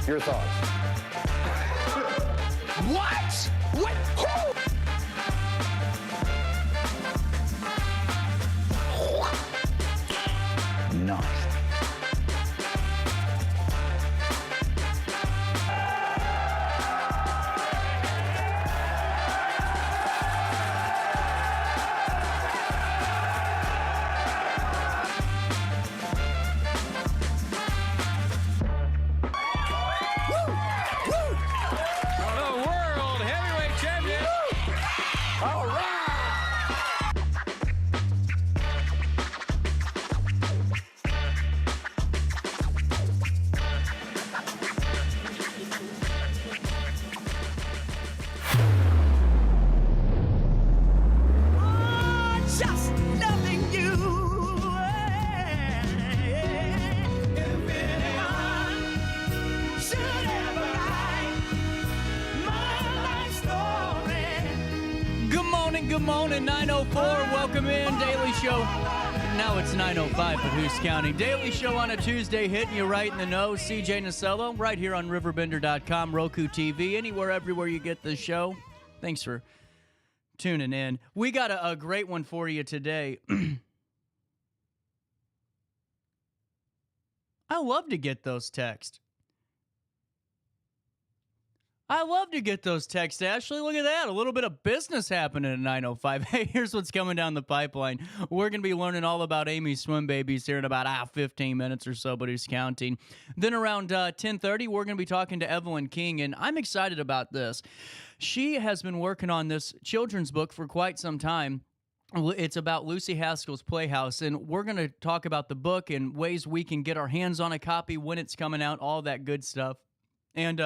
Your thoughts? What? What? Who? Nice. Good morning, 904. Welcome in, Daily Show. Now it's 905, but who's counting? Daily Show on a Tuesday, hitting you right in the nose. CJ Nasello, right here on RiverBender.com, Roku TV, anywhere, everywhere you get the show. Thanks for tuning in. We got a great one for you today. I love to get those texts. I love to get those texts, Ashley. Look at that. A little bit of business happening at 9:05. Hey, here's what's coming down the pipeline. We're going to be learning all about Amy's swim babies here in about 15 minutes or so, but who's counting? Then around 10:30, we're going to be talking to Evelyn King, and I'm excited about this. She has been working on this children's book for quite some time. It's about Lucy Haskell's Playhouse, and we're going to talk about the book and ways we can get our hands on a copy, when it's coming out, all that good stuff. And,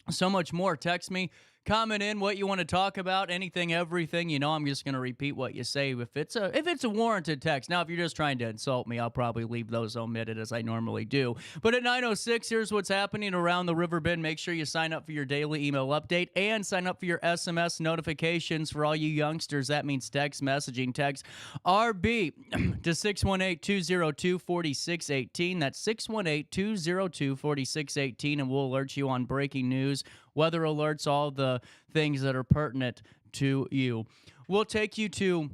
so much more. Text me, comment in what you want to talk about, anything, everything. You know, I'm just going to repeat what you say if it's a warranted text. Now, if you're just trying to insult me, I'll probably leave those omitted as I normally do. But at 9:06, here's what's happening around the Riverbend. Make sure you sign up for your daily email update and sign up for your SMS notifications for all you youngsters. That means text messaging. Text RB to 618-202-4618. That's 618-202-4618, and we'll alert you on breaking news, weather alerts, all the things that are pertinent to you. We'll take you to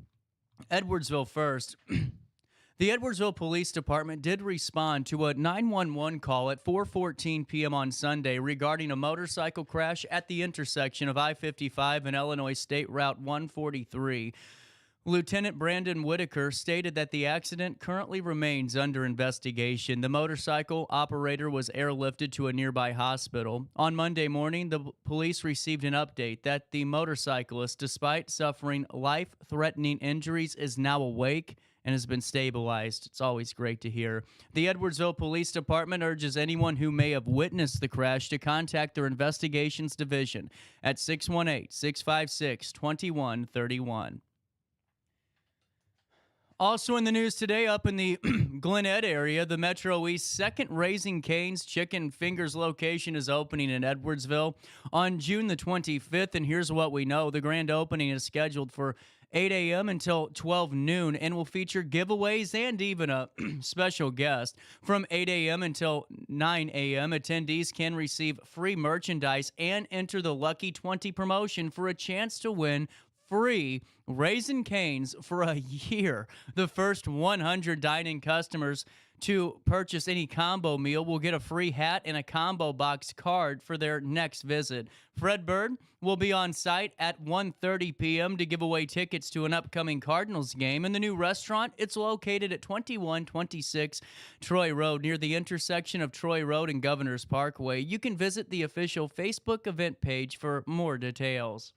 Edwardsville first. The Edwardsville Police Department did respond to a 911 call at 4:14 p.m. on Sunday regarding a motorcycle crash at the intersection of I-55 and Illinois State Route 143. Lieutenant Brandon Whitaker stated that the accident currently remains under investigation. The motorcycle operator was airlifted to a nearby hospital. On Monday morning, the police received an update that the motorcyclist, despite suffering life-threatening injuries, is now awake and has been stabilized. It's always great to hear. The Edwardsville Police Department urges anyone who may have witnessed the crash to contact their investigations division at 618-656-2131. Also in the news today, up in the Glen Ed area, the Metro East second Raising Cane's Chicken Fingers location is opening in Edwardsville on June the 25th, and here's what we know. The grand opening is scheduled for 8 a.m. until 12 noon and will feature giveaways and even a special guest. From 8 a.m. until 9 a.m., attendees can receive free merchandise and enter the Lucky 20 promotion for a chance to win free Raising Cane's for a year. The first 100 dine-in customers to purchase any combo meal will get a free hat and a combo box card for their next visit. Fred Bird will be on site at 1:30 p.m. to give away tickets to an upcoming Cardinals game. In the new restaurant, it's located at 2126 Troy Road, near the intersection of Troy Road and Governor's Parkway. You can visit the official Facebook event page for more details.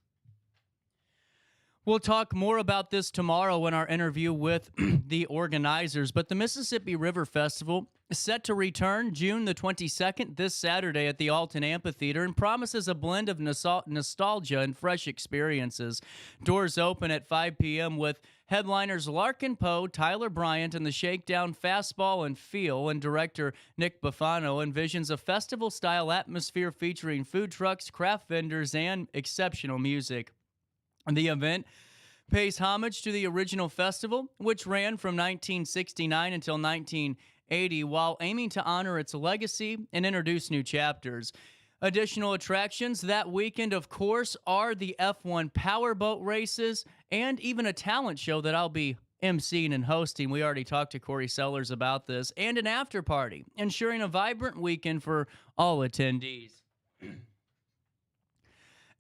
We'll talk more about this tomorrow in our interview with the organizers, but the Mississippi River Festival is set to return June the 22nd this Saturday at the Alton Amphitheater and promises a blend of nostalgia and fresh experiences. Doors open at 5 p.m. with headliners Larkin Poe, Tyler Bryant, and the Shakedown Fastball and Feel, and director Nick Buffano envisions a festival-style atmosphere featuring food trucks, craft vendors, and exceptional music. The event pays homage to the original festival, which ran from 1969 until 1980. 80 while aiming to honor its legacy and introduce new chapters. Additional attractions that weekend, of course, are the F1 powerboat races and even a talent show that I'll be emceeing and hosting. We already talked to Corey Sellers about this, and an after party, ensuring a vibrant weekend for all attendees.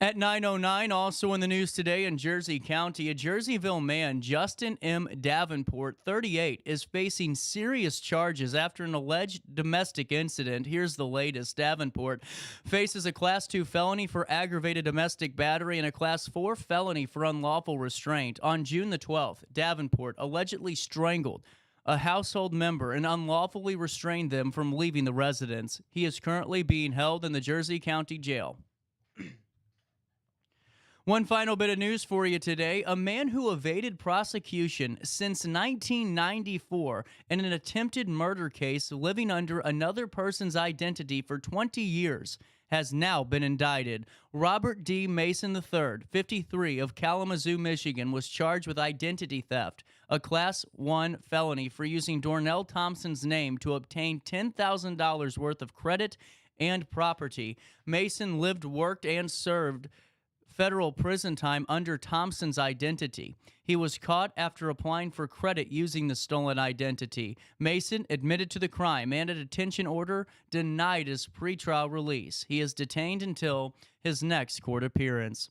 At 9:09, also in the news today in Jersey County, a Jerseyville man, Justin M. Davenport, 38, is facing serious charges after an alleged domestic incident. Here's the latest. Davenport faces a Class 2 felony for aggravated domestic battery and a Class 4 felony for unlawful restraint. On June the 12th, Davenport allegedly strangled a household member and unlawfully restrained them from leaving the residence. He is currently being held in the Jersey County Jail. One final bit of news for you today. A man who evaded prosecution since 1994 in an attempted murder case living under another person's identity for 20 years has now been indicted. Robert D. Mason III, 53, of Kalamazoo, Michigan, was charged with identity theft, a Class 1 felony for using Dornell Thompson's name to obtain $10,000 worth of credit and property. Mason lived, worked, and served federal prison time under Thompson's identity. He was caught after applying for credit using the stolen identity. Mason admitted to the crime and a detention order denied his pretrial release. He is detained until his next court appearance.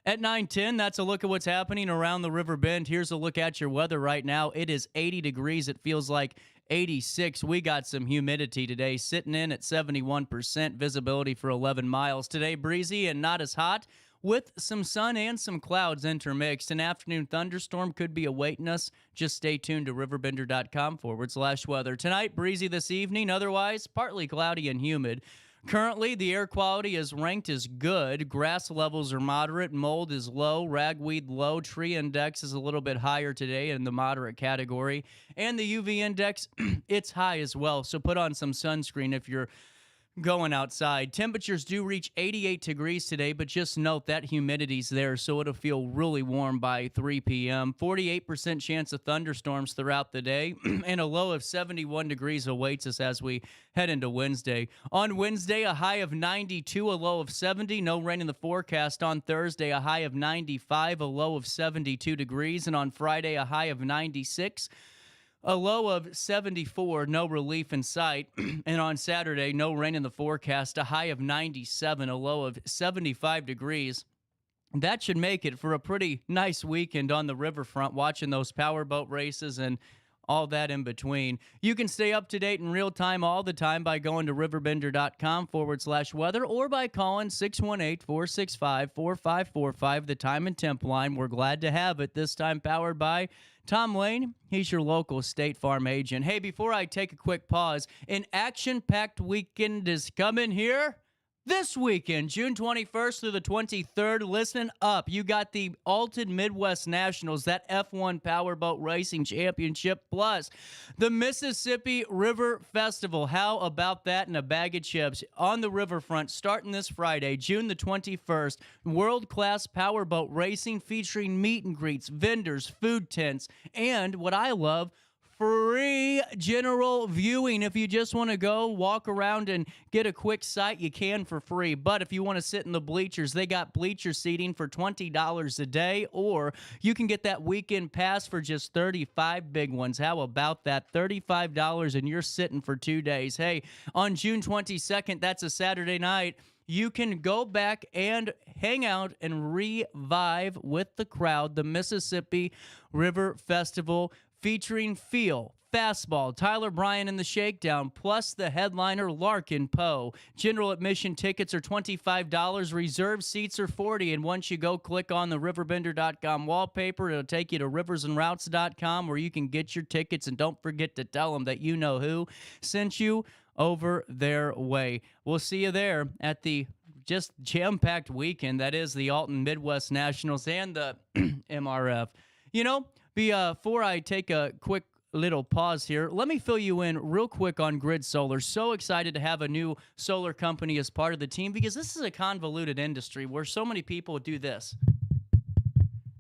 At 9:10, that's a look at what's happening around the River Bend. Here's a look at your weather right now. It is 80 degrees. It feels like 86. We got some humidity today, sitting in at 71%, visibility for 11 miles. Today, breezy and not as hot, with some sun and some clouds intermixed. An afternoon thunderstorm could be awaiting us. Just stay tuned to RiverBender.com/weather. Tonight, breezy this evening. Otherwise, partly cloudy and humid. Currently, the air quality is ranked as good. Grass levels are moderate. Mold is low. Ragweed low. Tree index is a little bit higher today in the moderate category. And the UV index, it's high as well. So put on some sunscreen if you're going outside. Temperatures do reach 88 degrees today, but just note that humidity's there, so it'll feel really warm by 3 p.m. 48% chance of thunderstorms throughout the day, and a low of 71 degrees awaits us as we head into Wednesday. On Wednesday, a high of 92, a low of 70. No rain in the forecast. On Thursday, a high of 95, a low of 72 degrees. And on Friday, a high of 96. A low of 74, no relief in sight. And on Saturday, no rain in the forecast, a high of 97, a low of 75 degrees. That should make it for a pretty nice weekend on the riverfront, watching those powerboat races and all that in between. You can stay up to date in real time all the time by going to RiverBender.com/weather or by calling 618-465-4545, the time and temp line. We're glad to have it, this time powered by Tom Lane. He's your local State Farm agent. Hey, before I take a quick pause, an action-packed weekend is coming here this weekend, June 21st through the 23rd. Listen up. You got the Alton Midwest Nationals, that F1 Powerboat Racing Championship, plus the Mississippi River Festival. How about that and a bag of chips on the riverfront starting this Friday, June the 21st. World-class powerboat racing featuring meet and greets, vendors, food tents, and what I love, free general viewing. If you just want to go walk around and get a quick sight, you can for free. But if you want to sit in the bleachers, they got bleacher seating for $20 a day, or you can get that weekend pass for just $35, big ones. How about that? $35 and you're sitting for 2 days. Hey, on June 22nd, that's a Saturday night, you can go back and hang out and revive with the crowd, the Mississippi River Festival, featuring Feel, Fastball, Tyler Bryan and the Shakedown, plus the headliner Larkin Poe. General admission tickets are $25. Reserved seats are $40. And once you go click on the RiverBender.com wallpaper, it'll take you to riversandroutes.com where you can get your tickets. And don't forget to tell them that you know who sent you over their way. We'll see you there at the just jam-packed weekend that is the Alton Midwest Nationals and the MRF. You know, before I take a quick little pause here, let me fill you in real quick on Grid Solar. So excited to have a new solar company as part of the team because this is a convoluted industry where so many people do this.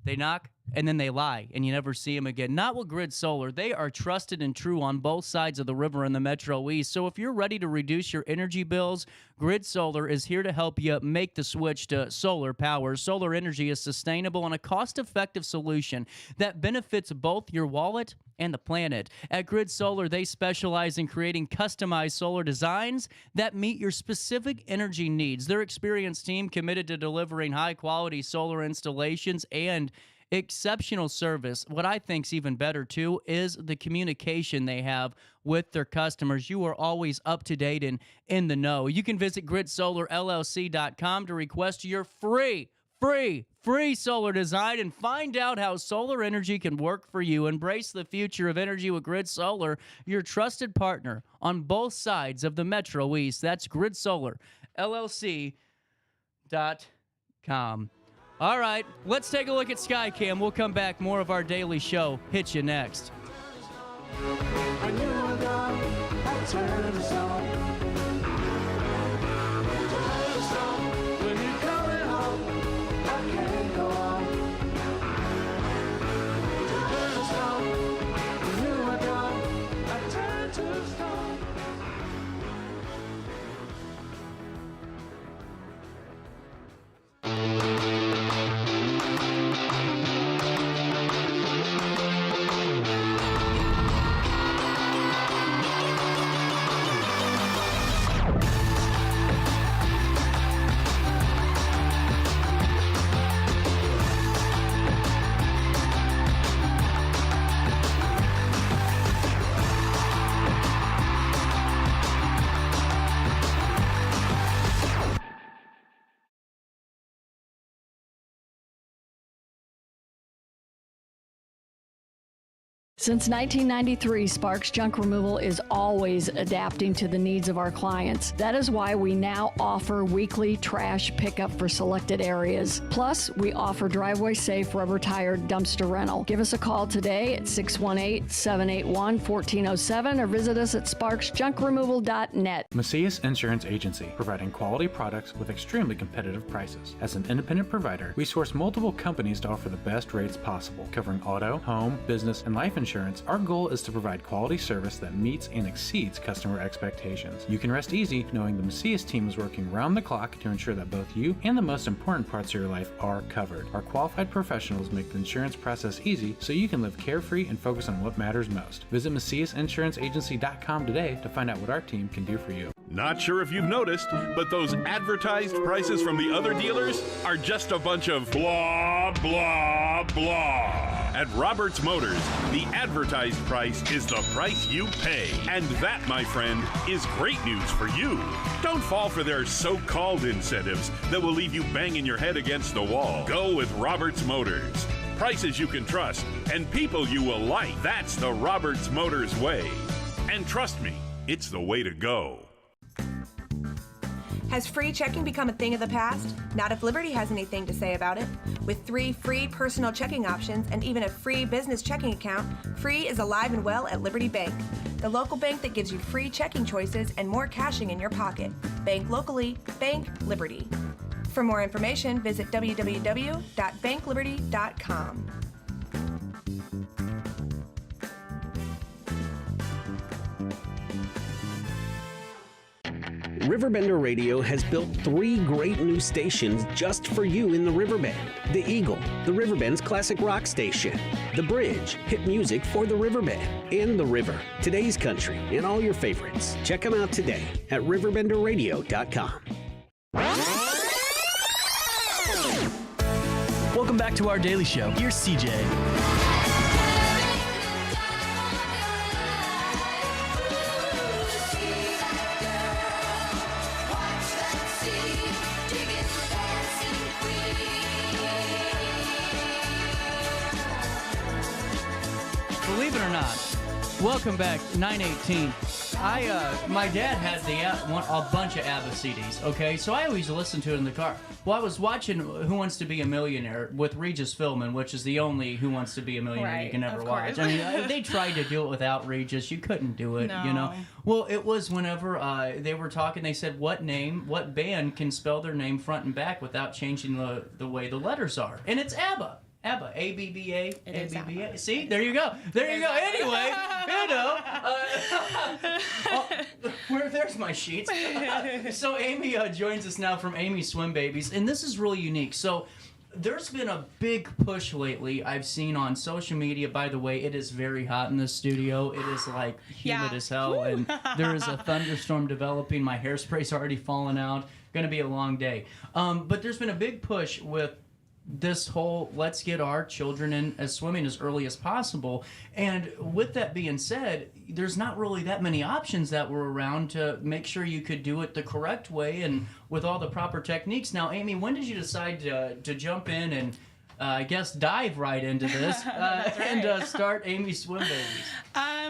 They knock and then they lie, and you never see them again. Not with Grid Solar. They are trusted and true on both sides of the river in the Metro East. So if you're ready to reduce your energy bills, Grid Solar is here to help you make the switch to solar power. Solar energy is sustainable and a cost-effective solution that benefits both your wallet and the planet. At Grid Solar, they specialize in creating customized solar designs that meet your specific energy needs. Their experienced team committed to delivering high-quality solar installations and exceptional service. What I think's even better, too, is the communication they have with their customers. You are always up to date and in the know. You can visit gridsolarllc.com to request your free solar design and find out how solar energy can work for you. Embrace the future of energy with Grid Solar, your trusted partner on both sides of the Metro East. That's gridsolarllc.com. All right, let's take a look at Skycam. We'll come back. More of our daily show. Hit you next. Since 1993, Sparks Junk Removal is always adapting to the needs of our clients. That is why we now offer weekly trash pickup for selected areas. Plus, we offer driveway-safe rubber-tired dumpster rental. Give us a call today at 618-781-1407 or visit us at sparksjunkremoval.net. Macias Insurance Agency, providing quality products with extremely competitive prices. As an independent provider, we source multiple companies to offer the best rates possible, covering auto, home, business, and life insurance. Our goal is to provide quality service that meets and exceeds customer expectations. You can rest easy knowing the Macias team is working round the clock to ensure that both you and the most important parts of your life are covered. Our qualified professionals make the insurance process easy so you can live carefree and focus on what matters most. Visit MaciasInsuranceAgency.com today to find out what our team can do for you. Not sure if you've noticed, but those advertised prices from the other dealers are just a bunch of blah, blah, blah. At Roberts Motors, the advertised price is the price you pay. And that, my friend, is great news for you. Don't fall for their so-called incentives that will leave you banging your head against the wall. Go with Roberts Motors. Prices you can trust and people you will like. That's the Roberts Motors way. And trust me, it's the way to go. Has free checking become a thing of the past? Not if Liberty has anything to say about it. With 3 free personal checking options and even a free business checking account, free is alive and well at Liberty Bank. The local bank that gives you free checking choices and more cashing in your pocket. Bank locally, bank Liberty. For more information, visit www.bankliberty.com. RiverBender Radio has built 3 great new stations just for you in the Riverbend. The Eagle, the Riverbend's classic rock station. The Bridge, hit music for the Riverbend. And The River, today's country, and all your favorites. Check them out today at RiverBenderRadio.com. Welcome back to our daily show. Here's CJ. Believe it or not, welcome back, 918. My dad had a bunch of ABBA CDs, okay? So I always listened to it in the car. Well, I was watching Who Wants to Be a Millionaire with Regis Philbin, which is the only Who Wants to Be a Millionaire you can ever watch. I mean, they tried to do it without Regis. You couldn't do it, you know? Well, it was whenever they were talking, they said, what band can spell their name front and back without changing the way the letters are? And it's ABBA. ABBA, A-B-B-A, It is A-B-B-A. ABBA. See, there you go. There you go. Anyway, there's my sheets. So Amy joins us now from Amy Swim Babies, and this is really unique. So there's been a big push lately I've seen on social media. By the way, it is very hot in this studio. It is like humid as hell, and there is a thunderstorm developing. My hairspray's already fallen out. Going to be a long day. But there's been a big push with this whole let's get our children in as swimming as early as possible. And with that being said, there's not really that many options that were around to make sure you could do it the correct way and with all the proper techniques. Now, Amy, when did you decide to jump in and I guess dive right into this and start Amy Swim Babies?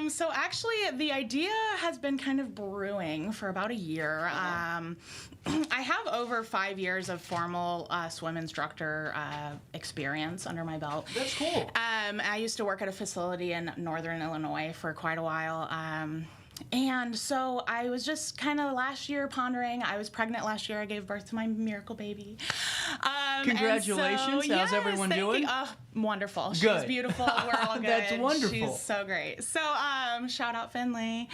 So actually, the idea has been kind of brewing for about a year. I have over 5 years of formal swim instructor experience under my belt. That's cool. I used to work at a facility in northern Illinois for quite a while. And so I was just kind of last year pondering. I was pregnant last year. I gave birth to my miracle baby. Congratulations. How's everyone doing? Wonderful. She's Good. beautiful. We're all good. That's wonderful. She's so great. So shout out Finley.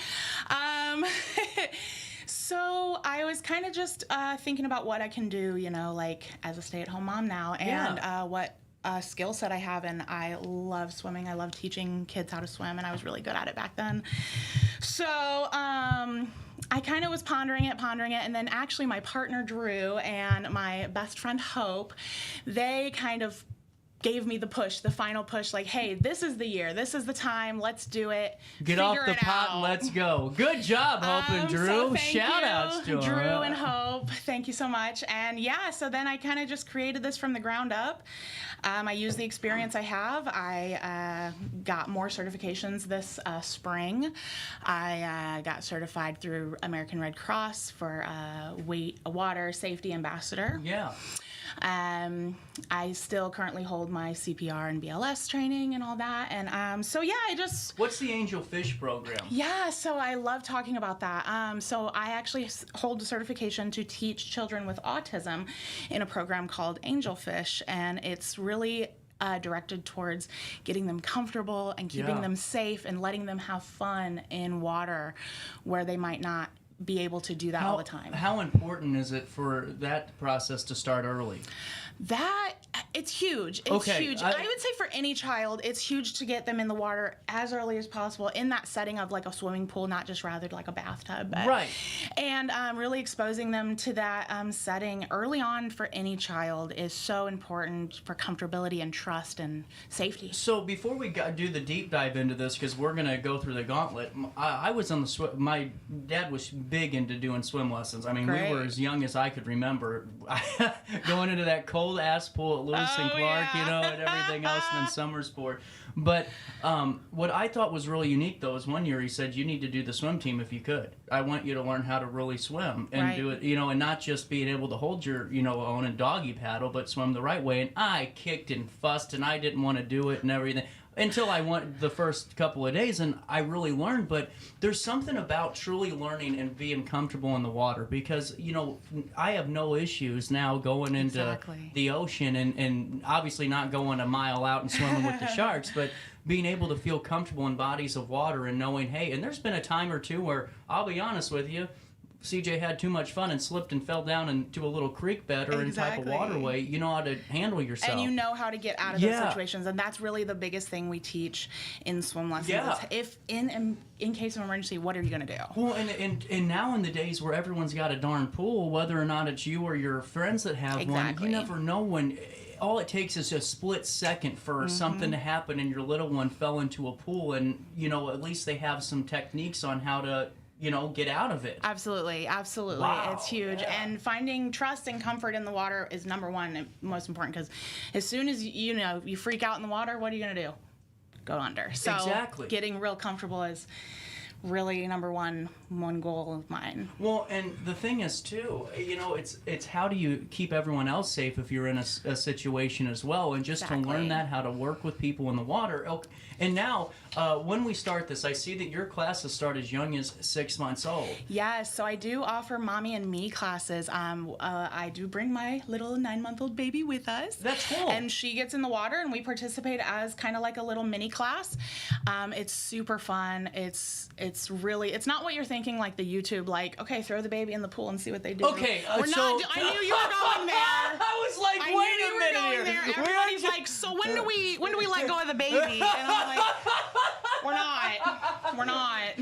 So I was kind of just thinking about what I can do, like as a stay-at-home mom now, and what skill set I have, and I love swimming. I love teaching kids how to swim, and I was really good at it back then. So I kind of was pondering it, and then actually my partner Drew and my best friend Hope, they kind of gave me the push, the final push, like, hey, this is the year, this is the time, let's do it. Get off the pot and let's go. Good job, Hope and Drew. So Shout outs to Drew them. and Hope. Thank you so much. And so then I kind of just created this from the ground up. I used the experience I have. I got more certifications this spring. I got certified through American Red Cross for water safety ambassador. Yeah. I still currently hold my CPR and BLS training and all that. And I just... What's the Angel Fish program? Yeah, so I love talking about that. So I actually hold a certification to teach children with autism in a program called Angel Fish, and it's really directed towards getting them comfortable and keeping them safe and letting them have fun in water where they might not be able to do that all the time. How important is it for that process to start early? It's huge. It's huge. I would say for any child, it's huge to get them in the water as early as possible in that setting of like a swimming pool, not just rather like a bathtub. Right. And really exposing them to that setting early on for any child is so important for comfortability and trust and safety. So before we do the deep dive into this, because we're going to go through the gauntlet, I was on the my dad was big into doing swim lessons. I mean, we were as young as I could remember going into that cold ass pool at Lewis and Clark, and everything else, and then Summersport. But what I thought was really unique, though, is one year he said, you need to do the swim team if you could. I want you to learn how to really swim and do it, and not just being able to hold your, own and doggy paddle, but swim the right way. And I kicked and fussed, and I didn't want to do it and everything. Until I went the first couple of days, and I really learned. But there's something about truly learning and being comfortable in the water, because I have no issues now going into the ocean and obviously not going a mile out and swimming with the sharks, but being able to feel comfortable in bodies of water and knowing, hey, and there's been a time or two where, I'll be honest with you, CJ had too much fun and slipped and fell down into a little creek bed or in type of waterway. You know how to handle yourself. And you know how to get out of those situations. And that's really the biggest thing we teach in swim lessons. Yeah. If in case of emergency, what are you going to do? Well, and now in the days where everyone's got a darn pool, whether or not it's you or your friends that have one, you never know when... All it takes is a split second for something to happen and your little one fell into a pool, and, at least they have some techniques on how to... get out of it. Absolutely. Wow. It's huge. Yeah. And finding trust and comfort in the water is number one and most important, because as soon as you freak out in the water, what are you going to do? Go under. So exactly. Getting real comfortable is really number one goal of mine. Well, and the thing is too, it's how do you keep everyone else safe if you're in a situation as well, and just to learn that, how to work with people in the water. And now, when we start this, I see that your classes start as young as 6 months old. Yes, so I do offer mommy and me classes. I do bring my little 9-month-old baby with us. That's cool. And she gets in the water, and we participate as kind of like a little mini class. It's super fun. It's not what you're thinking, like the YouTube, like, okay, throw the baby in the pool and see what they do. Okay, I knew you were going there. I was like, wait a minute here. Everybody's like, so when do we let go of the baby? And I'm like, we're not.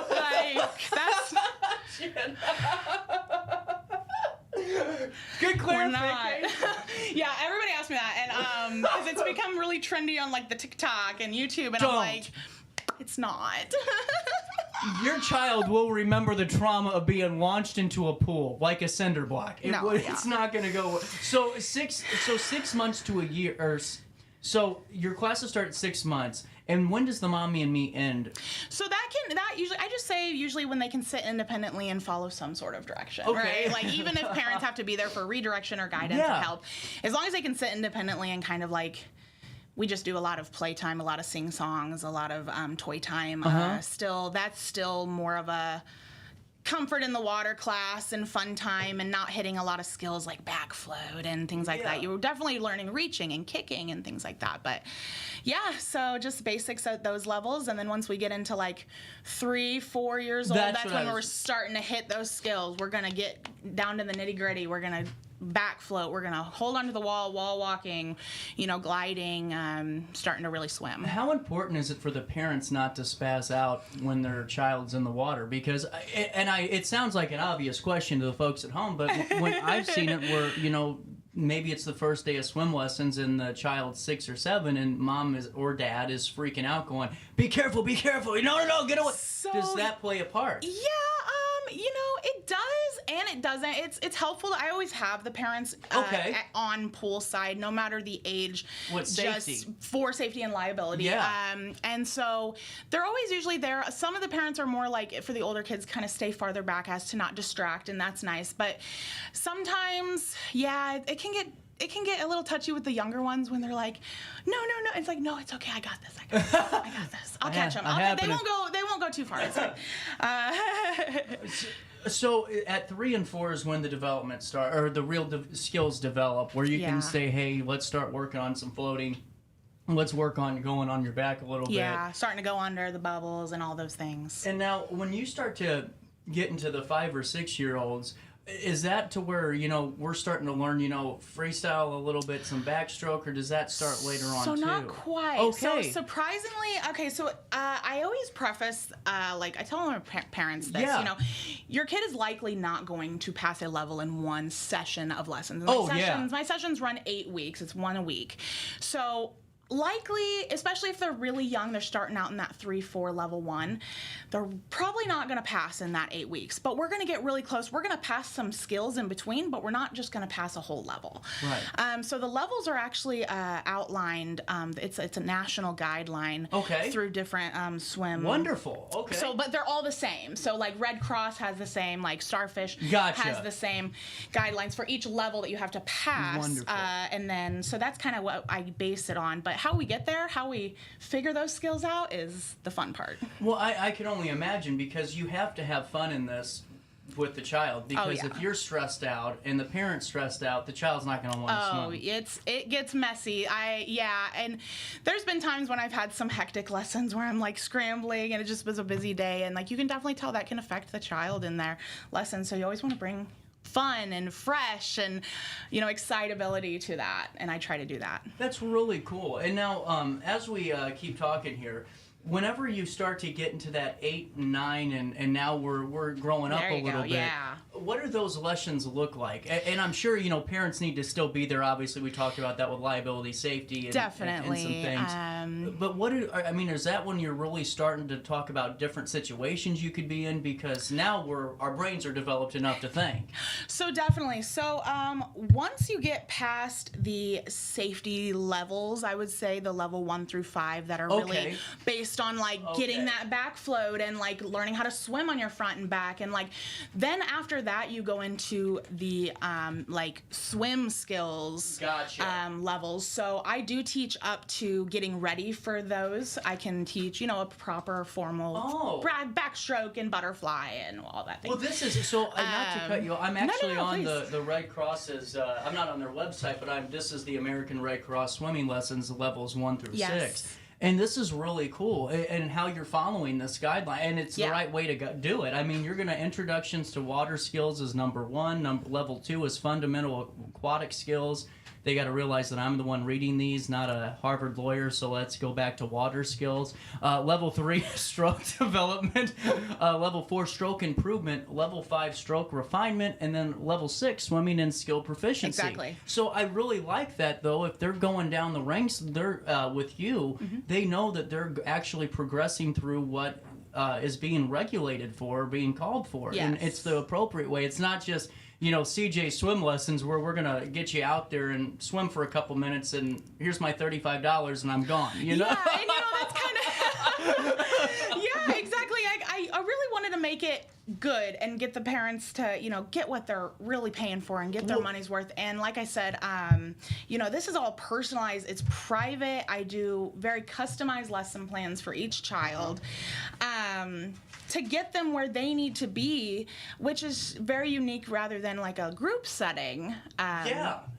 Like, that's good clarification. We're not. Yeah, everybody asks me that, and because it's become really trendy on like the TikTok and YouTube, and I'm like, it's not. Your child will remember the trauma of being launched into a pool like a cinder block. It's not going to go. So 6 months to a year, or so your classes start at 6 months. And when does the Mommy and Me end? So I just say usually when they can sit independently and follow some sort of direction, okay. right? Like even if parents have to be there for redirection or guidance or help, as long as they can sit independently and kind of like, we just do a lot of playtime, a lot of sing-songs, a lot of toy time. That's still more of a comfort in the water class and fun time, and not hitting a lot of skills like back float and things like that. You're definitely learning reaching and kicking and things like that. But yeah, so just basics at those levels. And then once we get into like 3-4 years old, that's when we're starting to hit those skills. We're going to get down to the nitty gritty. We're going to back float. We're going to hold onto the wall walking, gliding, starting to really swim. How important is it for the parents not to spaz out when their child's in the water? Because, it sounds like an obvious question to the folks at home, but when I've seen it where, maybe it's the first day of swim lessons and the child's 6 or 7 and mom or dad is freaking out going, be careful, no, get away. So, does that play a part? Yeah, it does and it doesn't. It's helpful. I always have the parents on pool side, no matter the age. What safety? Just for safety and liability. Yeah. And so they're always usually there. Some of the parents are more like, for the older kids, kind of stay farther back as to not distract, and that's nice. But sometimes, it can get a little touchy with the younger ones when they're like, no. It's like, no, it's okay. I got this. I'll catch them. They won't go too far. It's like, So at 3 and 4 is when the development start, or the real skills develop, where you can say, hey, let's start working on some floating. Let's work on going on your back a little bit. Yeah, starting to go under the bubbles and all those things. And now when you start to get into the 5 or 6 year olds, is that to where, we're starting to learn, freestyle a little bit, some backstroke, or does that start later on too? So not quite. Okay. So surprisingly, I always preface, like I tell our parents this, your kid is likely not going to pass a level in one session of lessons. My sessions run 8 weeks. It's 1 a week. So likely, especially if they're really young, they're starting out in that 3-4 level 1, they're probably not going to pass in that 8 weeks. But we're going to get really close. We're going to pass some skills in between, but we're not just going to pass a whole level. Right. So the levels are actually outlined. It's a national guideline through different swim. Wonderful. Okay. So, but they're all the same. So like Red Cross has the same, like Starfish has the same guidelines for each level that you have to pass. Wonderful. And then, so that's kind of what I base it on. But how we get there, how we figure those skills out is the fun part. Well, I can only imagine, because you have to have fun in this with the child, because if you're stressed out and the parent's stressed out, the child's not going to want to swim. It gets messy. And there's been times when I've had some hectic lessons where I'm like scrambling and it just was a busy day, and like you can definitely tell that can affect the child in their lessons. So you always want to bring fun and fresh and excitability to that, and I try to do that. That's really cool. And now as we keep talking here, whenever you start to get into that 8 and 9 and now we're growing up a little bit, what do those lessons look like? And I'm sure, parents need to still be there. Obviously, we talked about that with liability, safety, and, definitely. and some things. But is that when you're really starting to talk about different situations you could be in? Because now our brains are developed enough to think. So definitely. So once you get past the safety levels, I would say the level 1 through 5 that are really based on getting that back float and learning how to swim on your front and back, and then after that you go into the swim skills levels. So I do teach up to getting ready for those. I can teach a proper formal backstroke and butterfly and all that thing. Well, this is not to cut you. I'm actually on the Red Cross's. I'm not on their website, but this is the American Red Cross swimming lessons levels 1 through 6. And this is really cool, and how you're following this guideline, and it's the right way to do it. I mean, you're going to introductions to water skills is number 1. Level 2 is fundamental aquatic skills. They got to realize that I'm the one reading these, not a Harvard lawyer, so let's go back to water skills. Level 3, stroke development. Level 4, stroke improvement. Level 5, stroke refinement. And then level 6, swimming and skill proficiency. Exactly. So I really like that, though. If they're going down the ranks they're with you, they know that they're actually progressing through what is being regulated for, being called for. Yes. And it's the appropriate way. It's not just CJ swim lessons where we're going to get you out there and swim for a couple minutes and here's my $35 and I'm gone, Yeah, and that's kind of... Yeah, exactly. I really wanted to make it good and get the parents to, get what they're really paying for and get their money's worth. And like I said, this is all personalized. It's private. I do very customized lesson plans for each child. To get them where they need to be, which is very unique rather than a group setting.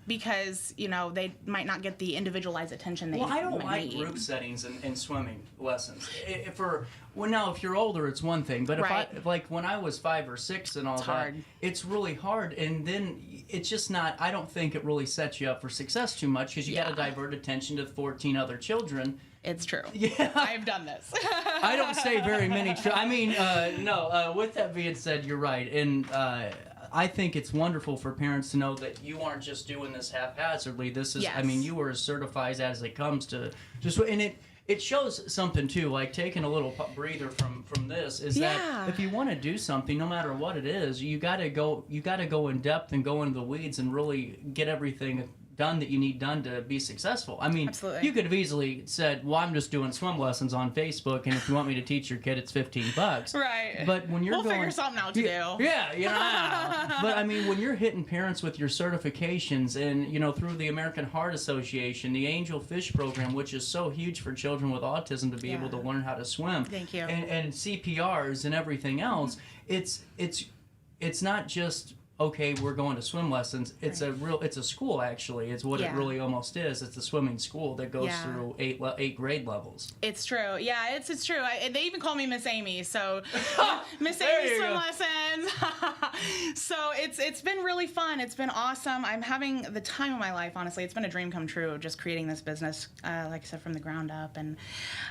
Because, they might not get the individualized attention they need. Well, I don't like group settings in swimming lessons. If you're older, it's one thing. But if when I was 5 or 6 and all it's that, hard. It's really hard. And then it's just not, I don't think it really sets you up for success too much because you got to divert attention to 14 other children. It's true. Yeah. I've done this. I don't say very many. With that being said, you're right. And I think it's wonderful for parents to know that you aren't just doing this haphazardly. This is, you are as certified as it comes to just, and it shows something too, like taking a little breather from this is that if you want to do something, no matter what it is, you got to go in depth and go into the weeds and really get everything done that you need done to be successful. I mean, absolutely. You could have easily said, well, I'm just doing swim lessons on Facebook, and if you want me to teach your kid, it's $15. Right. But when you're we'll figure something out to do. Yeah, But I mean, when you're hitting parents with your certifications and, through the American Heart Association, the Angel Fish Program, which is so huge for children with autism to be able to learn how to swim. Thank you. And CPRs and everything else, it's not just, okay, we're going to swim lessons. It's a school actually. It's what it really almost is. It's a swimming school that goes through 8 grade levels. It's true. Yeah, it's true. They even call me Miss Amy. So Miss Amy swim lessons. So it's been really fun. It's been awesome. I'm having the time of my life. Honestly, it's been a dream come true. Just creating this business, like I said, from the ground up, and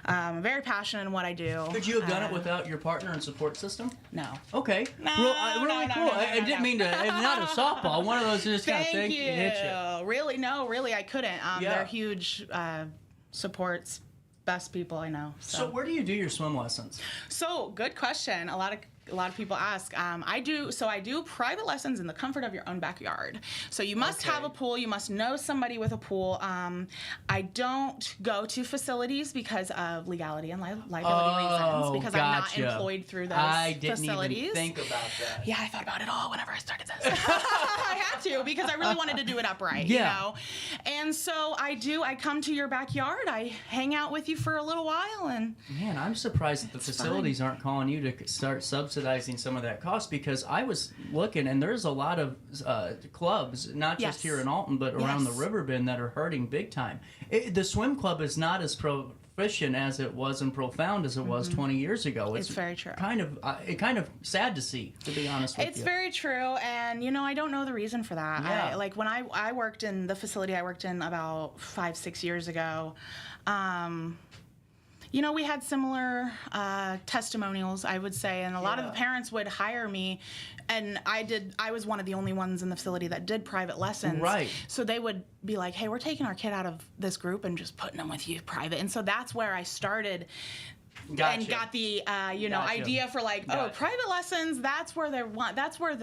I'm very passionate in what I do. Could you have done it without your partner and support system? No. Okay. Really cool. I didn't mean to. It's not a softball. One of those just kind of things Thank you. Hit you. Really, I couldn't. They're huge supports, best people I know. So where do you do your swim lessons? So good question. A lot of people ask. I do private lessons in the comfort of your own backyard. So you must have a pool. You must know somebody with a pool. I don't go to facilities because of legality and liability reasons. Because I'm not employed through those facilities. I didn't even think about that. Yeah, I thought about it all whenever I started this. I had to because I really wanted to do it upright. Yeah. And so I come to your backyard. I hang out with you for a little while, and man, I'm surprised that the facilities aren't calling you to start subsidizing some of that cost, because I was looking and there's a lot of clubs, not just here in Alton, but around the Riverbend that are hurting big time. The swim club is not as proficient as it was and profound as it was 20 years ago. It's very true. Kind of sad to see, to be honest with you. It's very true, and I don't know the reason for that. Yeah. When I worked in the facility I worked in about 5-6 years ago, we had similar testimonials, I would say, and a lot of the parents would hire me, and I was one of the only ones in the facility that did private lessons. Right. So they would be like, hey, we're taking our kid out of this group and just putting them with you private. And so that's where I started. Gotcha. And got the Gotcha. idea for private lessons. That's where that's where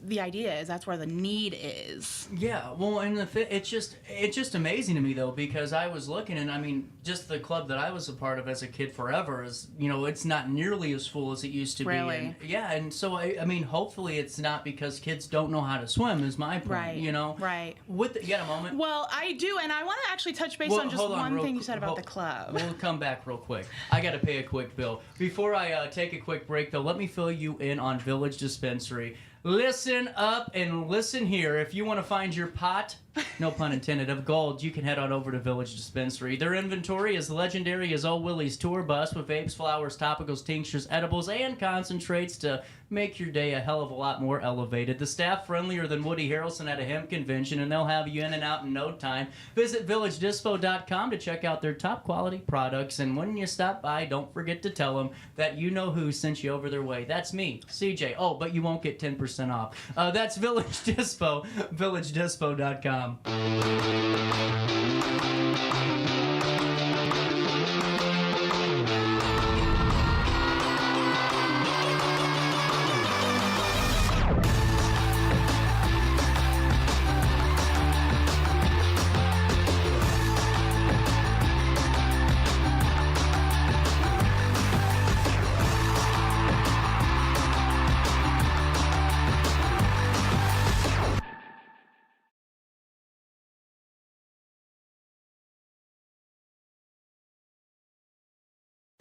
the idea is. That's where the need is. Yeah, well, and it's just amazing to me though, because I was looking, and I mean, just the club that I was a part of as a kid forever is, it's not nearly as full as it used to be. And, yeah, and so I mean, hopefully it's not because kids don't know how to swim. Is my point. Right. Right. You got a moment? Well, I do, and I want to actually touch base on just one thing you said about the club. We'll come back real quick. I got to pay a quick bill. Before I take a quick break though, let me fill you in on Village Dispensary. Listen up and listen here. If you want to find your pot, no pun intended, of gold, you can head on over to Village Dispensary. Their inventory is legendary as Old Willie's tour bus with vapes, flowers, topicals, tinctures, edibles, and concentrates to make your day a hell of a lot more elevated. The staff friendlier than Woody Harrelson at a hemp convention, and they'll have you in and out in no time. Visit VillageDispo.com to check out their top quality products, and when you stop by, don't forget to tell them that you know who sent you over their way. That's me, CJ. Oh, but you won't get 10% off. That's Village Dispo, VillageDispo.com.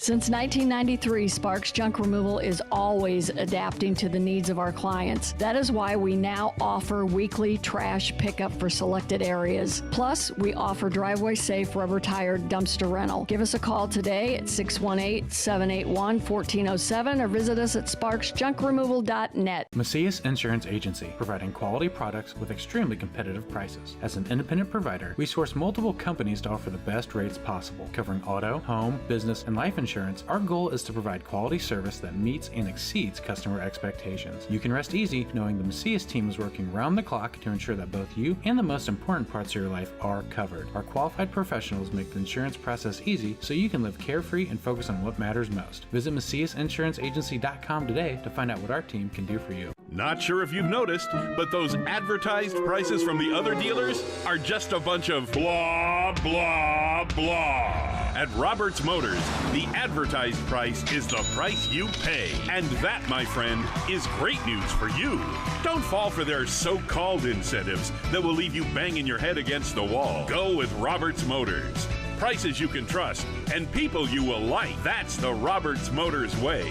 Since 1993, Sparks Junk Removal is always adapting to the needs of our clients. That is why we now offer weekly trash pickup for selected areas. Plus, we offer driveway-safe rubber-tired dumpster rental. Give us a call today at 618-781-1407 or visit us at sparksjunkremoval.net. Macias Insurance Agency, providing quality products with extremely competitive prices. As an independent provider, we source multiple companies to offer the best rates possible, covering auto, home, business, and life insurance. Our goal is to provide quality service that meets and exceeds customer expectations. You can rest easy knowing the Macias team is working round the clock to ensure that both you and the most important parts of your life are covered. Our qualified professionals make the insurance process easy so you can live carefree and focus on what matters most. Visit MaciasInsuranceAgency.com today to find out what our team can do for you. Not sure if you've noticed, but those advertised prices from the other dealers are just a bunch of blah, blah, blah. At Roberts Motors, the advertised price is the price you pay. And that, my friend, is great news for you. Don't fall for their so-called incentives that will leave you banging your head against the wall. Go with Roberts Motors. Prices you can trust and people you will like. That's the Roberts Motors way.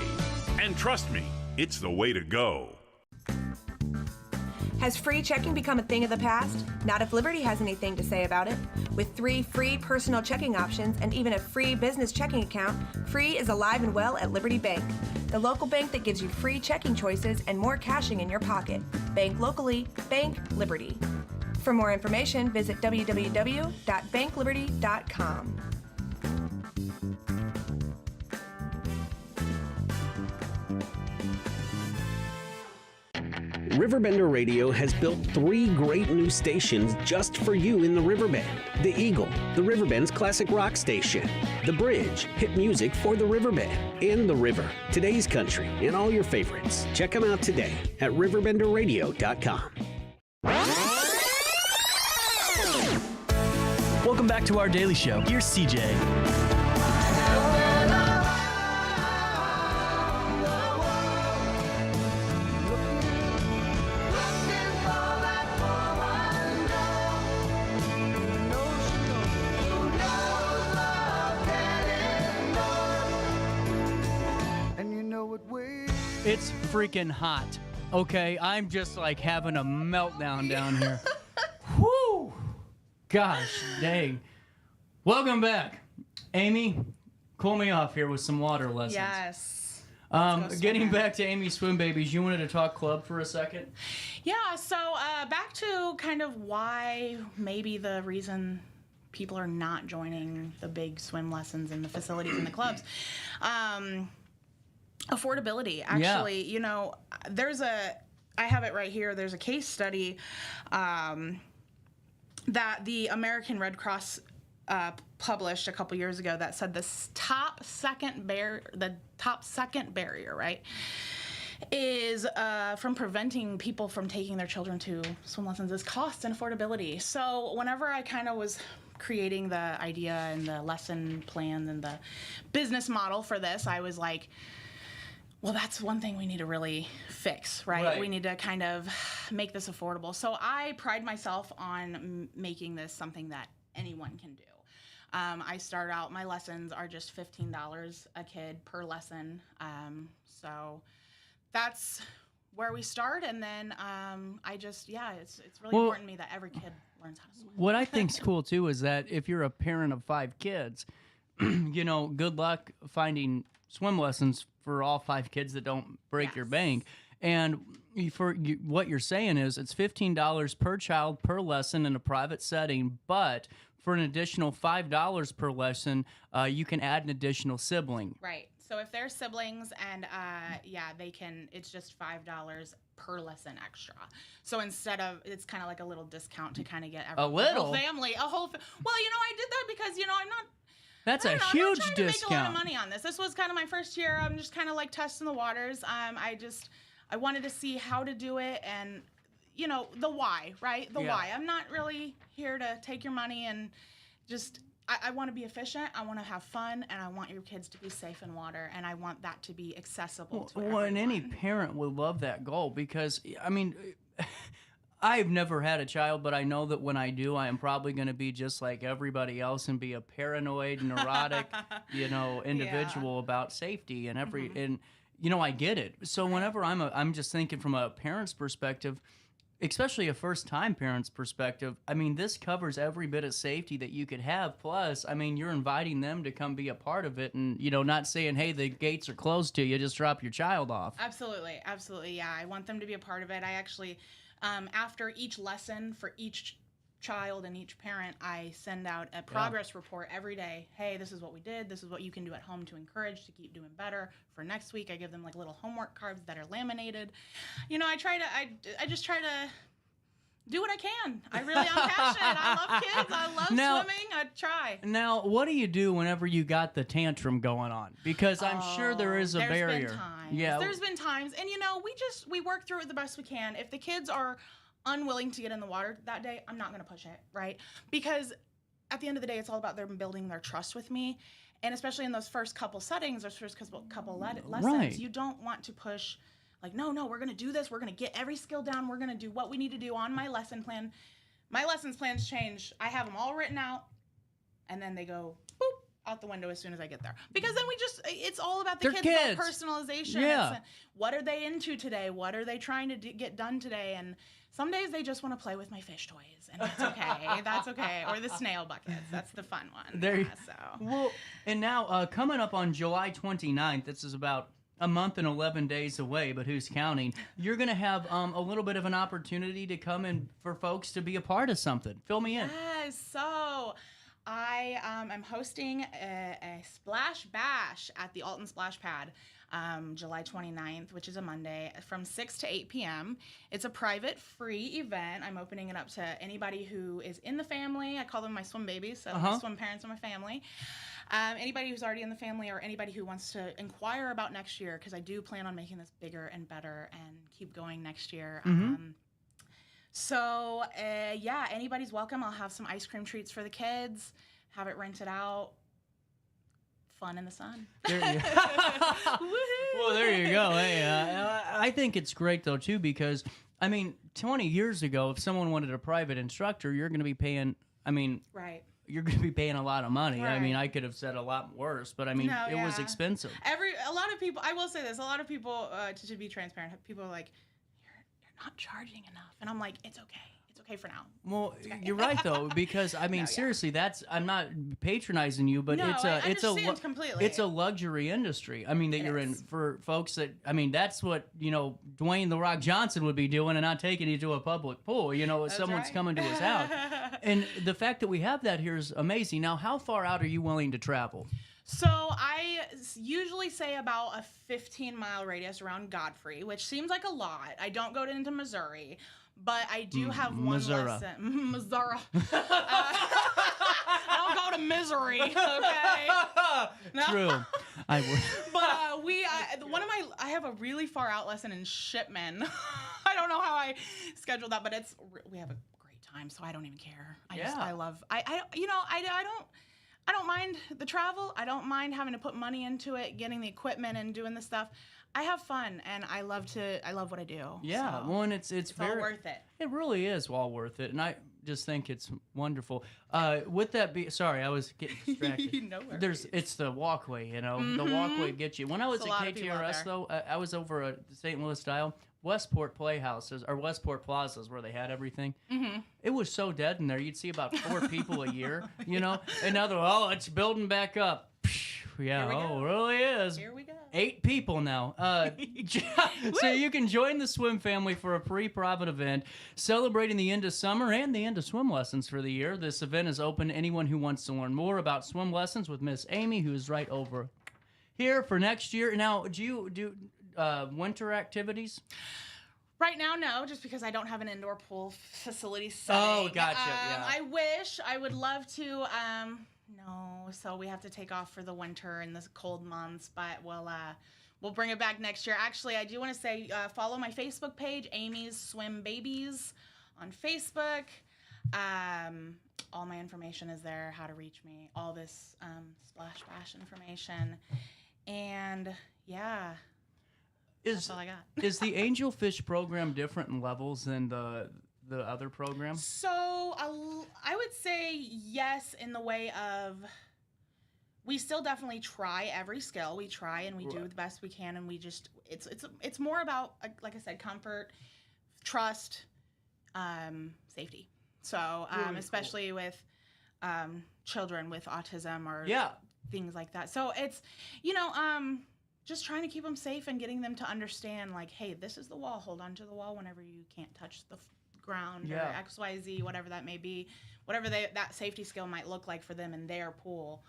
And trust me, it's the way to go. Has free checking become a thing of the past? Not if Liberty has anything to say about it. With 3 free personal checking options and even a free business checking account, free is alive and well at Liberty Bank, the local bank that gives you free checking choices and more cashing in your pocket. Bank locally, bank Liberty. For more information, visit www.bankliberty.com. RiverBender Radio has built 3 great new stations just for you in the Riverbend. The Eagle, the Riverbend's classic rock station. The Bridge, hit music for the Riverbend. And The River, today's country, and all your favorites. Check them out today at RiverBenderRadio.com. Welcome back to our daily show. Here's CJ. It's freaking hot. Okay, I'm just like having a meltdown down here. Whoo! Gosh dang. Welcome back. Amy, cool me off here with some water lessons. Yes. Getting back to Amy Swim Babies, you wanted to talk club for a second? Yeah, so back to kind of why maybe the reason people are not joining the big swim lessons and the facilities and the clubs. Affordability, actually, you know, I have it right here. There's a case study that the American Red Cross published a couple years ago that said the top second barrier, right, is from preventing people from taking their children to swim lessons is cost and affordability. So whenever I kind of was creating the idea and the lesson plan and the business model for this, I was like, well, that's one thing we need to really fix, right? We need to kind of make this affordable. So I pride myself on making this something that anyone can do. I start out, my lessons are just $15 a kid per lesson. So that's where we start. And then it's really important to me that every kid learns how to swim. What I think's cool too is that if you're a parent of 5 kids, you know, good luck finding swim lessons for all 5 kids that don't break your bank. And what you're saying is it's $15 per child per lesson in a private setting, but for an additional $5 per lesson, you can add an additional sibling. Right. So if they're siblings and they can, it's just $5 per lesson extra. So instead of, it's kind of like a little discount to kind of get a whole family, well, you know, I did that because, you know, That's a huge I'm not trying discount. To make a lot of money on this. This was kind of my first year. I'm just kind of like testing the waters. I wanted to see how to do it and, you know, the why, right? The why. I'm not really here to take your money and just, I want to be efficient. I want to have fun, and I want your kids to be safe in water, and I want that to be accessible to everyone. And any parent would love that goal because, I mean, I've never had a child, but I know that when I do, I am probably going to be just like everybody else and be a paranoid, neurotic, you know, individual about safety and and you know, I get it. So whenever I'm just thinking from a parent's perspective, especially a first-time parent's perspective, I mean, this covers every bit of safety that you could have. Plus, I mean, you're inviting them to come be a part of it and, you know, not saying, hey, the gates are closed to you, just drop your child off. Absolutely. Absolutely. Yeah. I want them to be a part of it. I actually, after each lesson for each child and each parent, I send out a progress report every day. Hey, this is what we did. This is what you can do at home to encourage to keep doing better. For next week, I give them like little homework cards that are laminated. You know, I just try to do what I can. I really am passionate. I love kids. I love swimming. I try. Now, what do you do whenever you got the tantrum going on? Because I'm sure there is a barrier. There's been times. Yeah. There's been times. And, you know, we work through it the best we can. If the kids are unwilling to get in the water that day, I'm not going to push it, right? Because at the end of the day, it's all about them building their trust with me. And especially in those first couple settings, those first couple lessons, you don't want to push like, no, we're going to do this. We're going to get every skill down. We're going to do what we need to do on my lesson plan. My lessons plans change. I have them all written out, and then they go, boop, out the window as soon as I get there. Because then it's all about the kids. It's all personalization. Yeah. What are they into today? What are they trying to get done today? And some days they just want to play with my fish toys, and that's okay. That's okay. Or the snail buckets. That's the fun one. Well, and now coming up on July 29th, this is about a month and 11 days away, but who's counting? You're going to have a little bit of an opportunity to come in for folks to be a part of something. Fill me in. Yes. So I am hosting a splash bash at the Alton Splash Pad. July 29th, which is a Monday, from 6 to 8 p.m. It's a private, free event. I'm opening it up to anybody who is in the family. I call them my swim babies, so my swim parents are my family. Anybody who's already in the family or anybody who wants to inquire about next year, because I do plan on making this bigger and better and keep going next year. So, anybody's welcome. I'll have some ice cream treats for the kids, have it rented out. Fun in the sun. Well, there you go. Hey, I think it's great, though, too, because, I mean, 20 years ago, if someone wanted a private instructor, you're going to be paying, right. You're going to be paying a lot of money. Right. I mean, I could have said a lot worse, but, it was expensive. A lot of people, I will say this, a lot of people, to be transparent, people are like, you're not charging enough. And I'm like, it's okay. okay for now. Well, you're right though, because I mean, seriously, I'm not patronizing you, but No, it's I understand completely. it's a luxury industry. I mean, that you're in for folks that, I mean, that's what, Dwayne The Rock Johnson would be doing and not taking you to a public pool, if someone's coming to his house. And the fact that we have that here is amazing. Now, how far out are you willing to travel? So I usually say about a 15-mile radius around Godfrey, which seems like a lot. I don't go into Missouri, but I do have one lesson. Missouri. I don't go to misery, okay? No. True. I would. But I have a really far out lesson in Shipman. I don't know how I scheduled that, but we have a great time, so I don't even care. I don't mind the travel. I don't mind having to put money into it, getting the equipment and doing the stuff. I have fun and I love what I do. Yeah, so well, and it's very all worth it. It really is all worth it, and I just think it's wonderful. With that sorry, I was getting distracted. No worries. It's the walkway, the walkway gets you. When I was at KTRS though, I was over at St. Louis Dial. Westport Playhouses or Westport Plazas where they had everything. Mm-hmm. It was so dead in there. You'd see about 4 people a year, and now they're, it's building back up. Yeah, it really is. Here we go. 8 people now. So you can join the swim family for a free private event celebrating the end of summer and the end of swim lessons for the year. This event is open to anyone who wants to learn more about swim lessons with Miss Amy, who is right over here for next year. Now, do you do winter activities? Right now, no, just because I don't have an indoor pool facility setting. Oh, gotcha. Yeah. I would love to. No, so we have to take off for the winter and the cold months, but we'll bring it back next year. Actually, I do want to say follow my Facebook page, Amy's Swim Babies, on Facebook. All my information is there, how to reach me, all this Splash Bash information, and yeah. That's all I got. Is the Angelfish program different in levels than the other program? So I would say yes, in the way of we still definitely try every skill. We try and we do the best we can, and we just it's more about, like I said, comfort, trust, safety. So especially with children with autism or things like that. So it's just trying to keep them safe and getting them to understand, like, hey, this is the wall. Hold on to the wall whenever you can't touch the ground or XYZ, whatever that may be, whatever that safety skill might look like for them in their pool.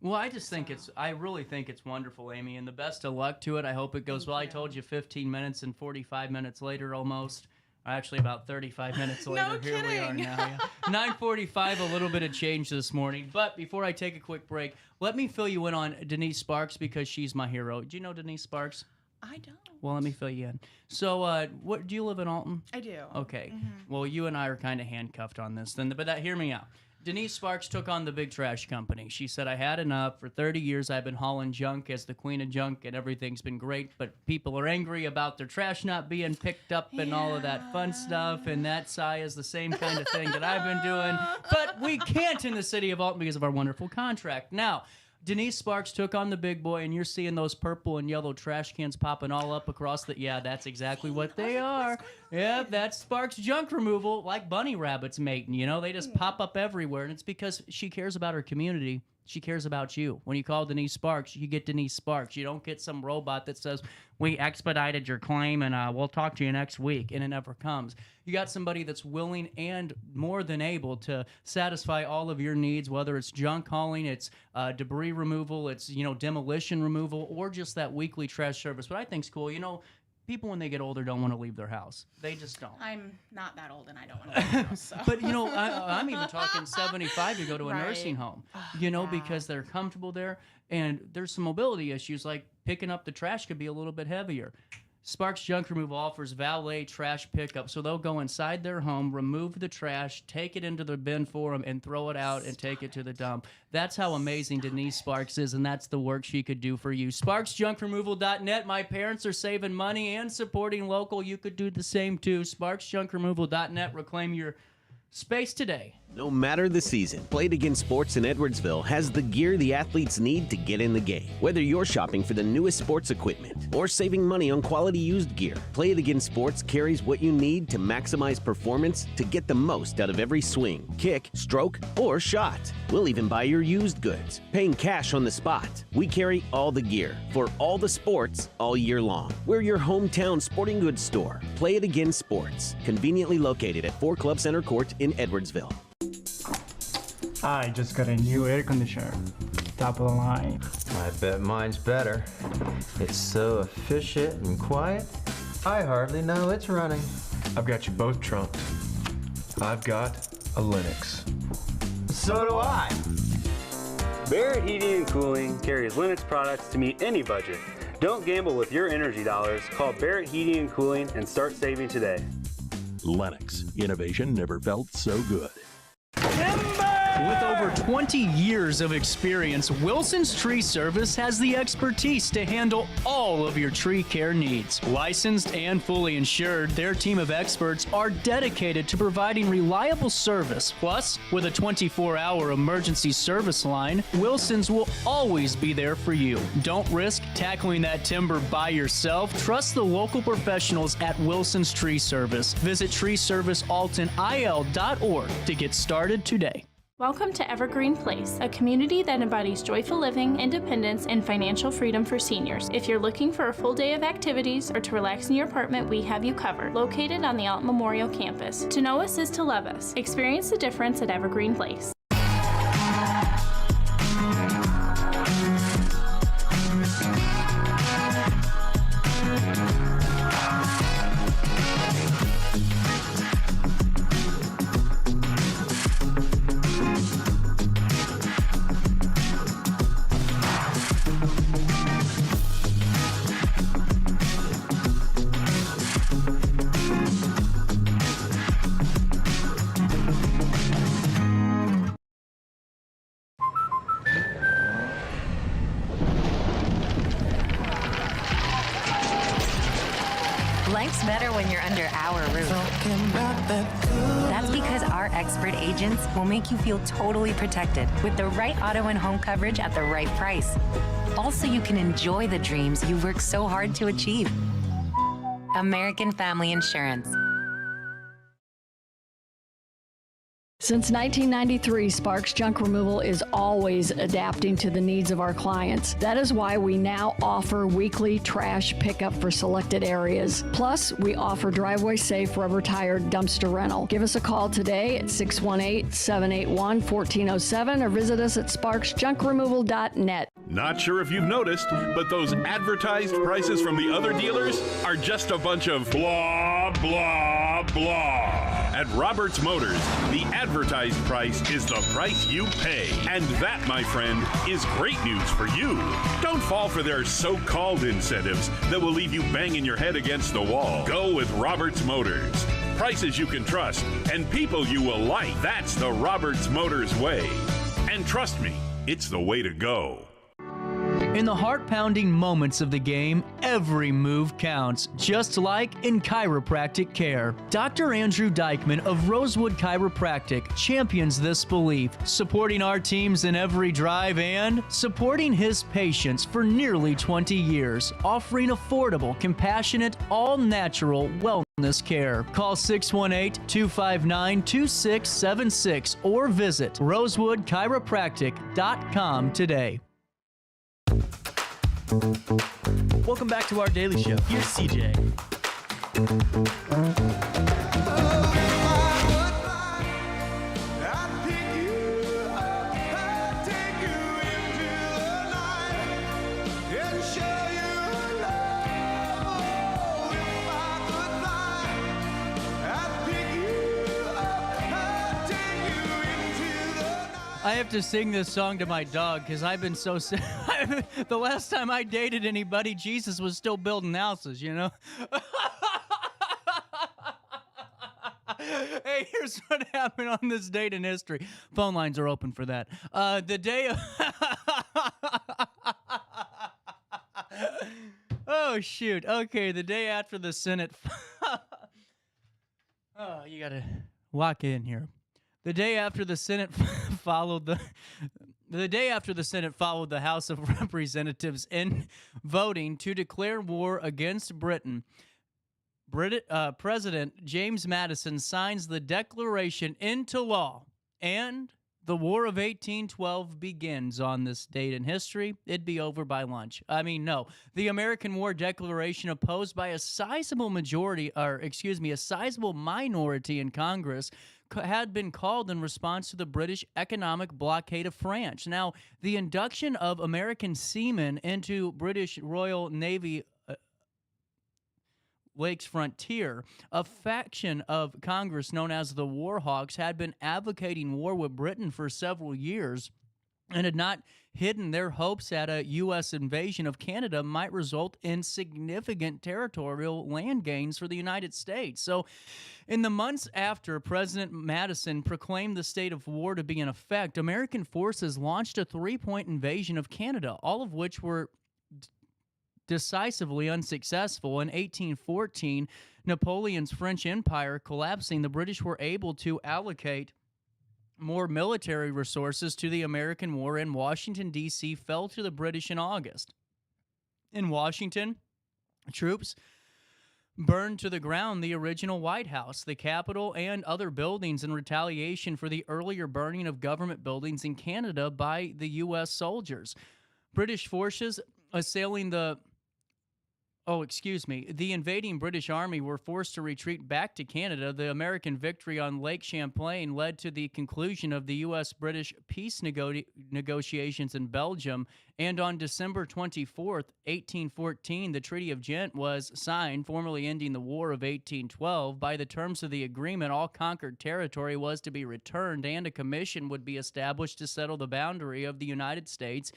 Well, I really think it's wonderful, Amy, and the best of luck to it. I hope it goes well. I told you 15 minutes and 45 minutes later almost. Actually, about 35 minutes later. No Here kidding. we are now. Yeah. 9:45, a little bit of change this morning. But before I take a quick break, let me fill you in on Denise Sparks because she's my hero. Do you know Denise Sparks? I don't. Well, let me fill you in. So, what do you live in Alton? I do. Okay. Mm-hmm. Well, you and I are kind of handcuffed on this then, but hear me out. Denise Sparks took on the big trash company. She said, I had enough. For 30 years, I've been hauling junk as the queen of junk, and everything's been great, but people are angry about their trash not being picked up and all of that fun stuff, and that sigh is the same kind of thing that I've been doing. But we can't in the city of Alton because of our wonderful contract. Now, Denise Sparks took on the big boy, and you're seeing those purple and yellow trash cans popping all up across the... Yeah, that's exactly what they are. Yeah, that's Sparks junk removal, like bunny rabbits mating, They just pop up everywhere, and it's because she cares about her community. She cares about you. When you call Denise Sparks, you get Denise Sparks. You don't get some robot that says, we expedited your claim, and we'll talk to you next week, and it never comes. You got somebody that's willing and more than able to satisfy all of your needs, whether it's junk hauling, it's debris removal, it's demolition removal, or just that weekly trash service. What I think's cool, people when they get older don't want to leave their house. They just don't. I'm not that old and I don't want to leave my house. So. But I'm even talking 75 to go to a nursing home. Because they're comfortable there, and there's some mobility issues like picking up the trash could be a little bit heavier. Sparks Junk Removal offers valet trash pickup, so they'll go inside their home, remove the trash, take it into the bin for them, and throw it out and take it to the dump. That's how amazing Denise Sparks is, and that's the work she could do for you. SparksJunkRemoval.net. My parents are saving money and supporting local. You could do the same too. SparksJunkRemoval.net. Reclaim your space today. No matter the season, Play It Again Sports in Edwardsville has the gear the athletes need to get in the game. Whether you're shopping for the newest sports equipment or saving money on quality used gear, Play It Again Sports carries what you need to maximize performance to get the most out of every swing, kick, stroke, or shot. We'll even buy your used goods, paying cash on the spot. We carry all the gear for all the sports all year long. We're your hometown sporting goods store. Play It Again Sports, conveniently located at 4 Club Center Court in Edwardsville. I just got a new air conditioner. Top of the line. I bet mine's better. It's so efficient and quiet, I hardly know it's running. I've got you both trumped. I've got a Linux. So do I. Barrett Heating and Cooling carries Linux products to meet any budget. Don't gamble with your energy dollars. Call Barrett Heating and Cooling and start saving today. Lennox. Innovation never felt so good. With over 20 years of experience, Wilson's Tree Service has the expertise to handle all of your tree care needs. Licensed and fully insured, their team of experts are dedicated to providing reliable service. Plus, with a 24-hour emergency service line, Wilson's will always be there for you. Don't risk tackling that timber by yourself. Trust the local professionals at Wilson's Tree Service. Visit treeservicealtonil.org to get started today. Welcome to Evergreen Place, a community that embodies joyful living, independence, and financial freedom for seniors. If you're looking for a full day of activities or to relax in your apartment, we have you covered. Located on the Alton Memorial Campus. To know us is to love us. Experience the difference at Evergreen Place. Life's better when you're under our roof. That's because our expert agents will make you feel totally protected with the right auto and home coverage at the right price. Also, you can enjoy the dreams you've worked so hard to achieve. American Family Insurance. Since 1993, Sparks Junk Removal is always adapting to the needs of our clients. That is why we now offer weekly trash pickup for selected areas. Plus, we offer driveway-safe rubber-tired dumpster rental. Give us a call today at 618-781-1407 or visit us at sparksjunkremoval.net. Not sure if you've noticed, but those advertised prices from the other dealers are just a bunch of blah, blah, blah. At Roberts Motors, the advertised price is the price you pay. And that, my friend, is great news for you. Don't fall for their so-called incentives that will leave you banging your head against the wall. Go with Roberts Motors. Prices you can trust and people you will like. That's the Roberts Motors way. And trust me, it's the way to go. In the heart-pounding moments of the game, every move counts, just like in chiropractic care. Dr. Andrew Dykman of Rosewood Chiropractic champions this belief, supporting our teams in every drive and supporting his patients for nearly 20 years, offering affordable, compassionate, all-natural wellness care. Call 618-259-2676 or visit rosewoodchiropractic.com today. Welcome back to our daily show. Here's CJ. I have to sing this song to my dog because I've been so sick. The last time I dated anybody, Jesus was still building houses, you know? Hey, here's what happened on this date in history. Phone lines are open for that. The day of... Oh, shoot. Okay, the day after the Senate... Oh, you got to lock in here. The day after the Senate followed the House of Representatives in voting to declare war against Britain, President James Madison signs the Declaration into law, and the War of 1812 begins on this date in history. It'd be over by lunch. I mean, no. The American War Declaration, opposed by a sizable minority in Congress, had been called in response to the British economic blockade of France. Now, the induction of American seamen into British Royal Navy Lakes Frontier, a faction of Congress known as the War Hawks, had been advocating war with Britain for several years and had not hidden their hopes that a U.S. invasion of Canada might result in significant territorial land gains for the United States. So, in the months after President Madison proclaimed the state of war to be in effect, American forces launched a three-point invasion of Canada, all of which were decisively unsuccessful. In 1814, Napoleon's French Empire collapsing, the British were able to allocate more military resources to the American war, and Washington, D.C. fell to the British in August. In Washington, troops burned to the ground the original White House, the Capitol, and other buildings in retaliation for the earlier burning of government buildings in Canada by the U.S. soldiers. British forces assailing the invading British Army were forced to retreat back to Canada. The American victory on Lake Champlain led to the conclusion of the U.S.-British peace negotiations in Belgium, and on December 24th, 1814, the Treaty of Ghent was signed, formally ending the War of 1812. By the terms of the agreement, all conquered territory was to be returned, and a commission would be established to settle the boundary of the United States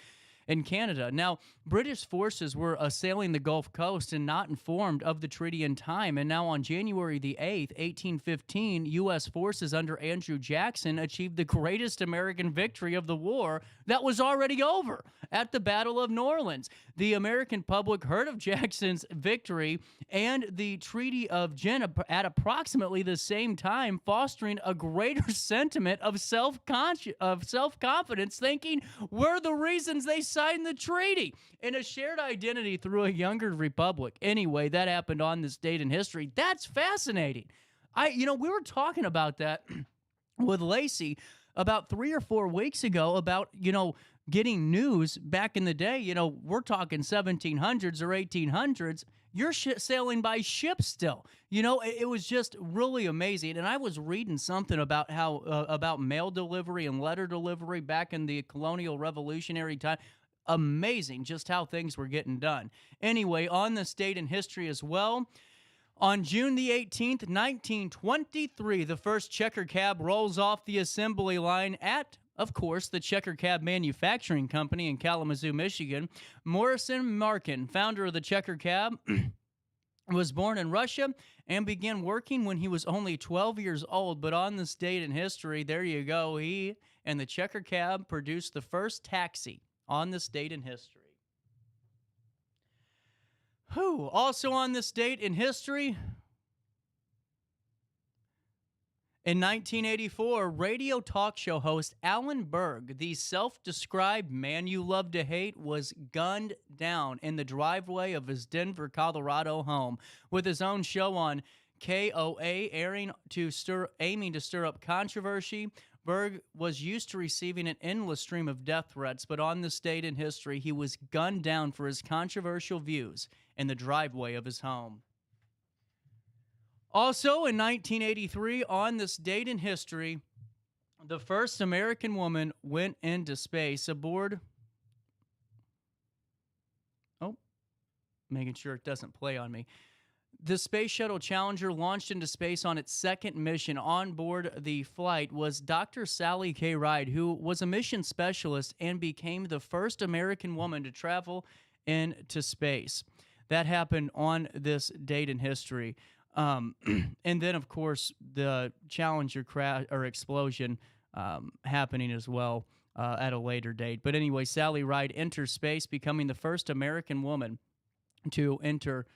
in Canada. Now, British forces were assailing the Gulf Coast and not informed of the treaty in time, and now on January the 8th, 1815, U.S. forces under Andrew Jackson achieved the greatest American victory of the war that was already over at the Battle of New Orleans. The American public heard of Jackson's victory and the Treaty of Ghent at approximately the same time, fostering a greater sentiment of self-confidence, thinking we're the reasons they signed the treaty, and a shared identity through a younger republic. Anyway, that happened on this date in history. That's fascinating. We were talking about that with Lacey about 3 or 4 weeks ago about, getting news back in the day. We're talking 1700s or 1800s. You're sailing by ship still. It was just really amazing. And I was reading something about how about mail delivery and letter delivery back in the colonial revolutionary time. Amazing just how things were getting done. Anyway, on this date in history as well, on June the 18th, 1923, the first checker cab rolls off the assembly line at, of course, the Checker Cab Manufacturing Company in Kalamazoo, Michigan. Morrison Markin, founder of the Checker Cab, was born in Russia and began working when he was only 12 years old. But on this date in history, there you go, he and the Checker Cab produced the first taxi on this date in history. Also on this date in history, in 1984, radio talk show host Alan Berg, the self-described man you love to hate, was gunned down in the driveway of his Denver, Colorado home. With his own show on KOA aiming to stir up controversy, Berg was used to receiving an endless stream of death threats, but on this date in history, he was gunned down for his controversial views in the driveway of his home. Also, in 1983, on this date in history, the first American woman went into space aboard... making sure it doesn't play on me. The Space Shuttle Challenger launched into space on its second mission. On board the flight was Dr. Sally K. Ride, who was a mission specialist and became the first American woman to travel into space. That happened on this date in history. And then, of course, the Challenger crash or explosion happening as well at a later date. But anyway, Sally Ride enters space, becoming the first American woman to enter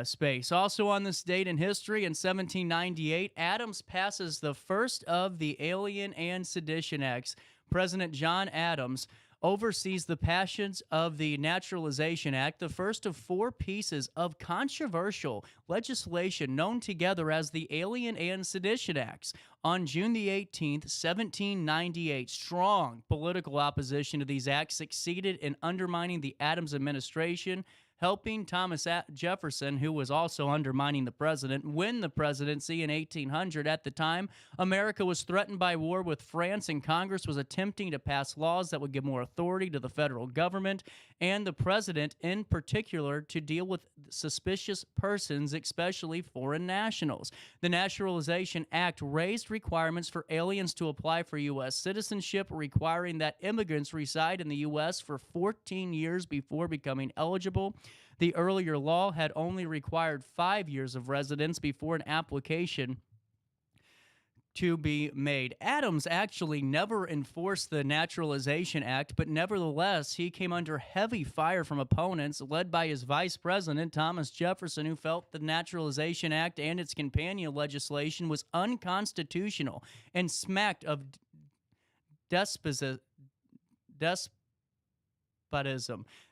space. Also on this date in history, in 1798, Adams passes the first of the Alien and Sedition Acts. President John Adams oversees the passage of the Naturalization Act, the first of 4 pieces of controversial legislation known together as the Alien and Sedition Acts. On June the 18th, 1798, strong political opposition to these acts succeeded in undermining the Adams administration, helping Thomas Jefferson, who was also undermining the president, win the presidency in 1800. At the time, America was threatened by war with France, and Congress was attempting to pass laws that would give more authority to the federal government and the president in particular to deal with suspicious persons, especially foreign nationals. The Naturalization Act raised requirements for aliens to apply for U.S. citizenship, requiring that immigrants reside in the U.S. for 14 years before becoming eligible. The earlier law had only required 5 years of residence before an application to be made. Adams actually never enforced the Naturalization Act, but nevertheless, he came under heavy fire from opponents led by his vice president, Thomas Jefferson, who felt the Naturalization Act and its companion legislation was unconstitutional and smacked of despotism.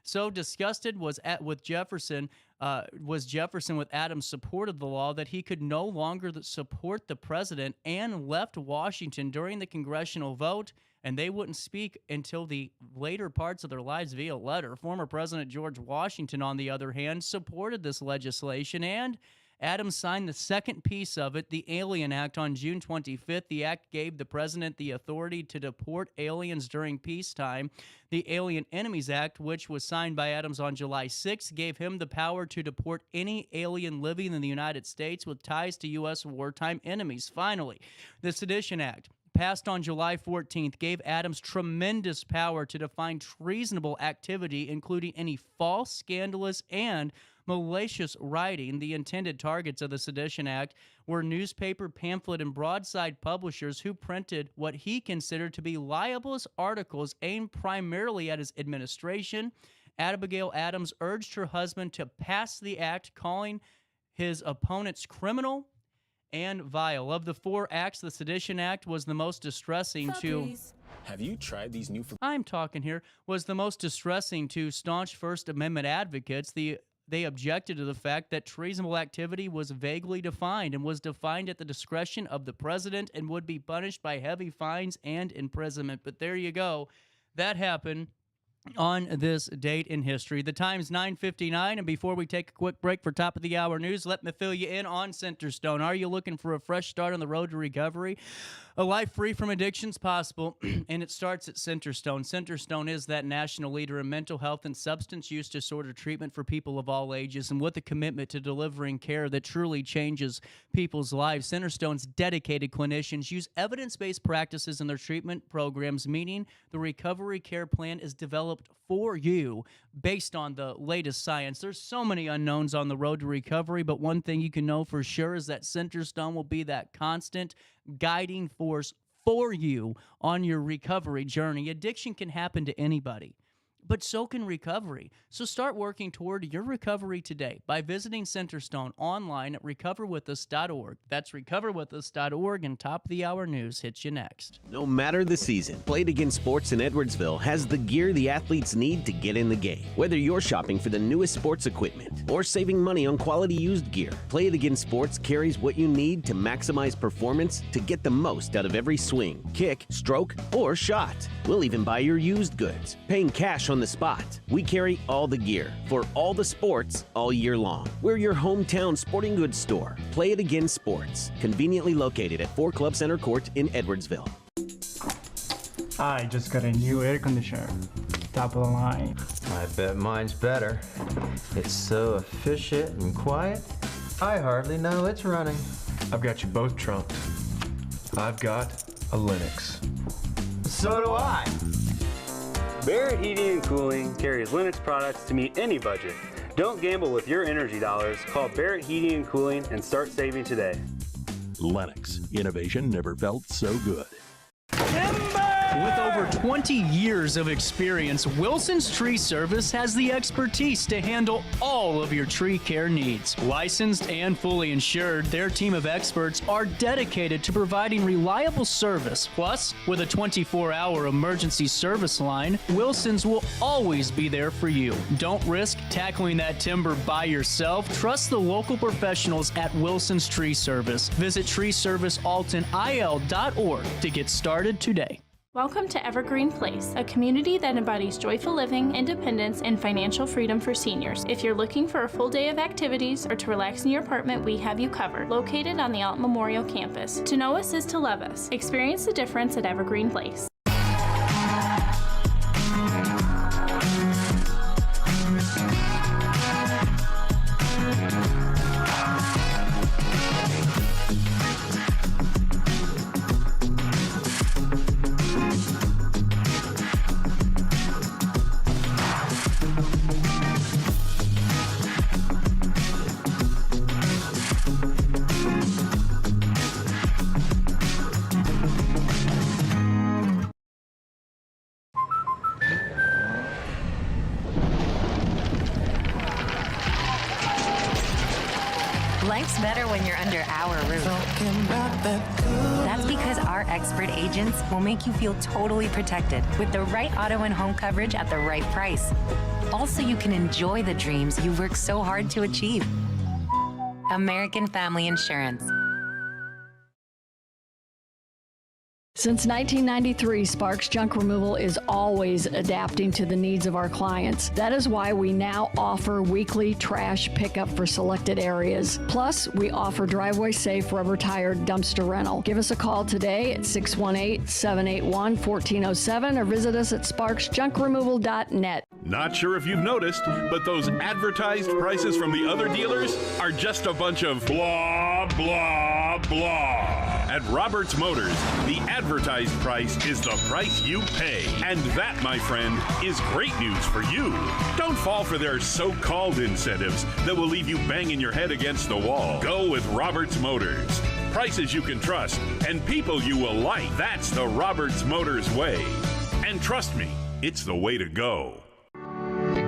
So disgusted was Jefferson with Adams' support of the law that he could no longer support the president and left Washington during the congressional vote, and they wouldn't speak until the later parts of their lives via letter. Former President George Washington, on the other hand, supported this legislation, and Adams signed the second piece of it, the Alien Act, on June 25th. The act gave the president the authority to deport aliens during peacetime. The Alien Enemies Act, which was signed by Adams on July 6th, gave him the power to deport any alien living in the United States with ties to U.S. wartime enemies. Finally, the Sedition Act, passed on July 14th, gave Adams tremendous power to define treasonable activity, including any false, scandalous, and malicious writing. The intended targets of the Sedition Act were newspaper, pamphlet, and broadside publishers who printed what he considered to be libelous articles aimed primarily at his administration. Abigail Adams urged her husband to pass the act, calling his opponents criminal and vile. Of the 4 acts, the Sedition Act was the most distressing to... Have you tried these new... I'm talking here. Was the most distressing to staunch First Amendment advocates. They objected to the fact that treasonable activity was vaguely defined and was defined at the discretion of the president and would be punished by heavy fines and imprisonment. But there you go. That happened on this date in history. The time's 9:59, and before we take a quick break for top of the hour news, let me fill you in on Centerstone. Are you looking for a fresh start on the road to recovery? A life free from addiction's possible, and it starts at Centerstone. Centerstone is that national leader in mental health and substance use disorder treatment for people of all ages, and with a commitment to delivering care that truly changes people's lives. Centerstone's dedicated clinicians use evidence-based practices in their treatment programs, meaning the recovery care plan is developed for you based on the latest science. There's so many unknowns on the road to recovery, but one thing you can know for sure is that Centerstone will be that constant guiding force for you on your recovery journey. Addiction can happen to anybody, but so can recovery. So start working toward your recovery today by visiting Centerstone online at recoverwithus.org. That's recoverwithus.org, and top of the hour news hits you next. No matter the season, Play It Again Sports in Edwardsville has the gear the athletes need to get in the game. Whether you're shopping for the newest sports equipment or saving money on quality used gear, Play It Again Sports carries what you need to maximize performance to get the most out of every swing, kick, stroke, or shot. We'll even buy your used goods, paying cash on the spot. We carry all the gear for all the sports all year long. We're your hometown sporting goods store. Play It Again Sports, conveniently located at 4 Club Center Court in Edwardsville. I just got a new air conditioner. Top of the line. I bet mine's better. It's so efficient and quiet, I hardly know it's running. I've got you both trumped. I've got a Linux. So do I. Barrett Heating and Cooling carries Linux products to meet any budget. Don't gamble with your energy dollars. Call Barrett Heating and Cooling and start saving today. Lennox. Innovation never felt so good. Timber! With over 20 years of experience, Wilson's Tree Service has the expertise to handle all of your tree care needs. Licensed and fully insured, their team of experts are dedicated to providing reliable service. Plus, with a 24-hour emergency service line, Wilson's will always be there for you. Don't risk tackling that timber by yourself. Trust the local professionals at Wilson's Tree Service. Visit treeservicealtonil.org to get started today. Welcome to Evergreen Place, a community that embodies joyful living, independence, and financial freedom for seniors. If you're looking for a full day of activities or to relax in your apartment, we have you covered. Located on the Alton Memorial Campus. To know us is to love us. Experience the difference at Evergreen Place. Life's better when you're under our roof. That's because our expert agents will make you feel totally protected with the right auto and home coverage at the right price. Also, you can enjoy the dreams you worked so hard to achieve. American Family Insurance. Since 1993, Sparks Junk Removal is always adapting to the needs of our clients. That is why we now offer weekly trash pickup for selected areas. Plus, we offer driveway-safe rubber-tired dumpster rental. Give us a call today at 618-781-1407 or visit us at sparksjunkremoval.net. Not sure if you've noticed, but those advertised prices from the other dealers are just a bunch of blah, blah, blah. At Roberts Motors, the advertised price is the price you pay. And that, my friend, is great news for you. Don't fall for their so-called incentives that will leave you banging your head against the wall. Go with Roberts Motors. Prices you can trust and people you will like. That's the Roberts Motors way. And trust me, it's the way to go.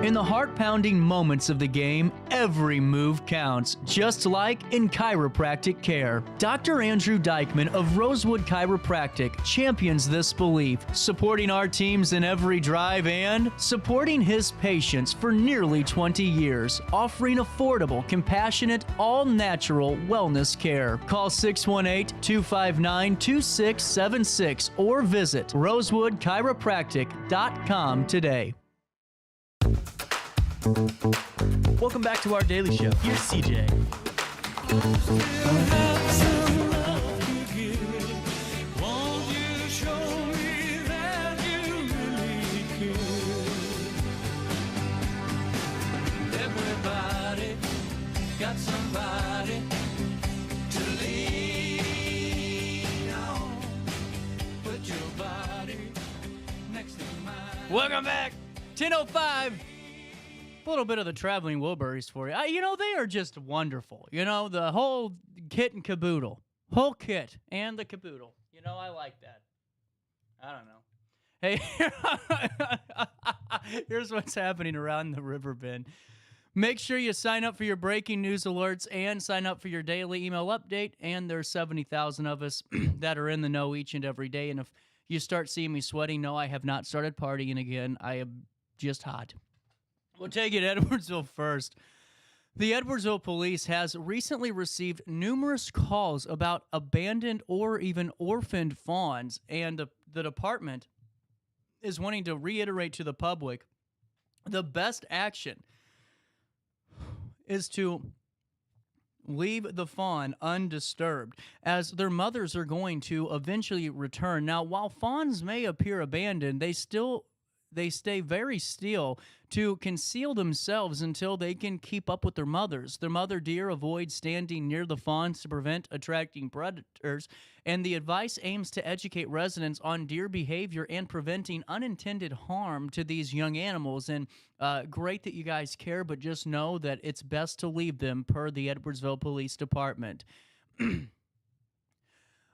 In the heart-pounding moments of the game, every move counts, just like in chiropractic care. Dr. Andrew Dykman of Rosewood Chiropractic champions this belief, supporting our teams in every drive and supporting his patients for nearly 20 years, offering affordable, compassionate, all-natural wellness care. Call 618-259-2676 or visit rosewoodchiropractic.com today. Welcome back to our daily show. Here's CJ. Everybody got somebody to lean on. Put your body next to mine. Welcome back. 10:05. A little bit of the Traveling Wilburys for you. They are just wonderful. The whole kit and caboodle. Whole kit and the caboodle. I like that. I don't know. Hey, here's what's happening around the Riverbend. Make sure you sign up for your breaking news alerts and sign up for your daily email update. And there's 70,000 of us that are in the know each and every day. And if you start seeing me sweating, no, I have not started partying again. I am just hot. We'll take it Edwardsville first. The Edwardsville Police has recently received numerous calls about abandoned or even orphaned fawns, and the department is wanting to reiterate to the public the best action is to leave the fawn undisturbed, as their mothers are going to eventually return. Now, while fawns may appear abandoned, they stay very still to conceal themselves until they can keep up with their mothers. Their mother deer avoid standing near the fawns to prevent attracting predators, and the advice aims to educate residents on deer behavior and preventing unintended harm to these young animals. And great that you guys care, but just know that it's best to leave them per the Edwardsville Police Department.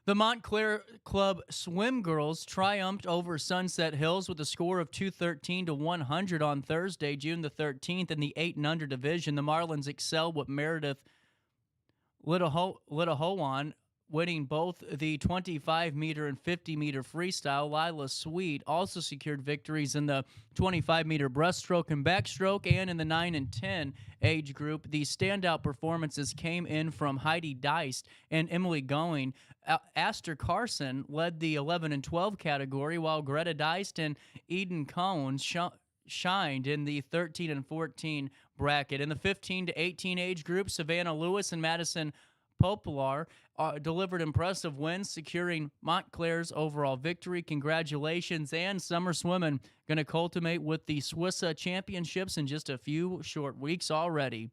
The Montclair Club swim girls triumphed over Sunset Hills with a score of 213-100 on Thursday, June the 13th, in the 8 and under division. The Marlins excelled with Meredith Littahoan winning both the 25-meter and 50-meter freestyle. Lila Sweet also secured victories in the 25-meter breaststroke and backstroke, and in the 9 and 10 age group. The standout performances came in from Heidi Deist and Emily Going. Aster Carson led the 11 and 12 category, while Greta Deist and Eden Cohn shined in the 13 and 14 bracket. In the 15 to 18 age group, Savannah Lewis and Madison Poplar delivered impressive wins, securing Montclair's overall victory. Congratulations, and summer swimming going to culminate with the Swissa Championships in just a few short weeks already.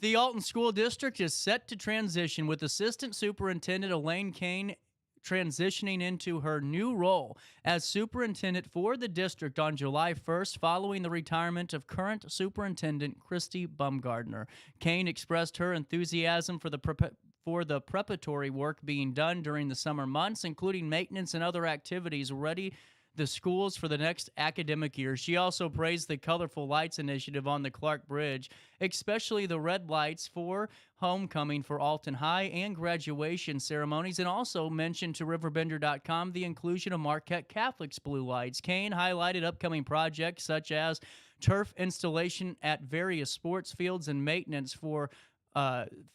The Alton School District is set to transition, with Assistant Superintendent Elaine Kane transitioning into her new role as superintendent for the district on July 1st, following the retirement of current superintendent Christy Bumgardner. Kane expressed her enthusiasm for the preparatory work being done during the summer months, including maintenance and other activities ready the schools for the next academic year. She also praised the Colorful Lights initiative on the Clark Bridge, especially the red lights for homecoming for Alton High and graduation ceremonies, and also mentioned to RiverBender.com the inclusion of Marquette Catholic's blue lights. Kane highlighted upcoming projects such as turf installation at various sports fields and maintenance for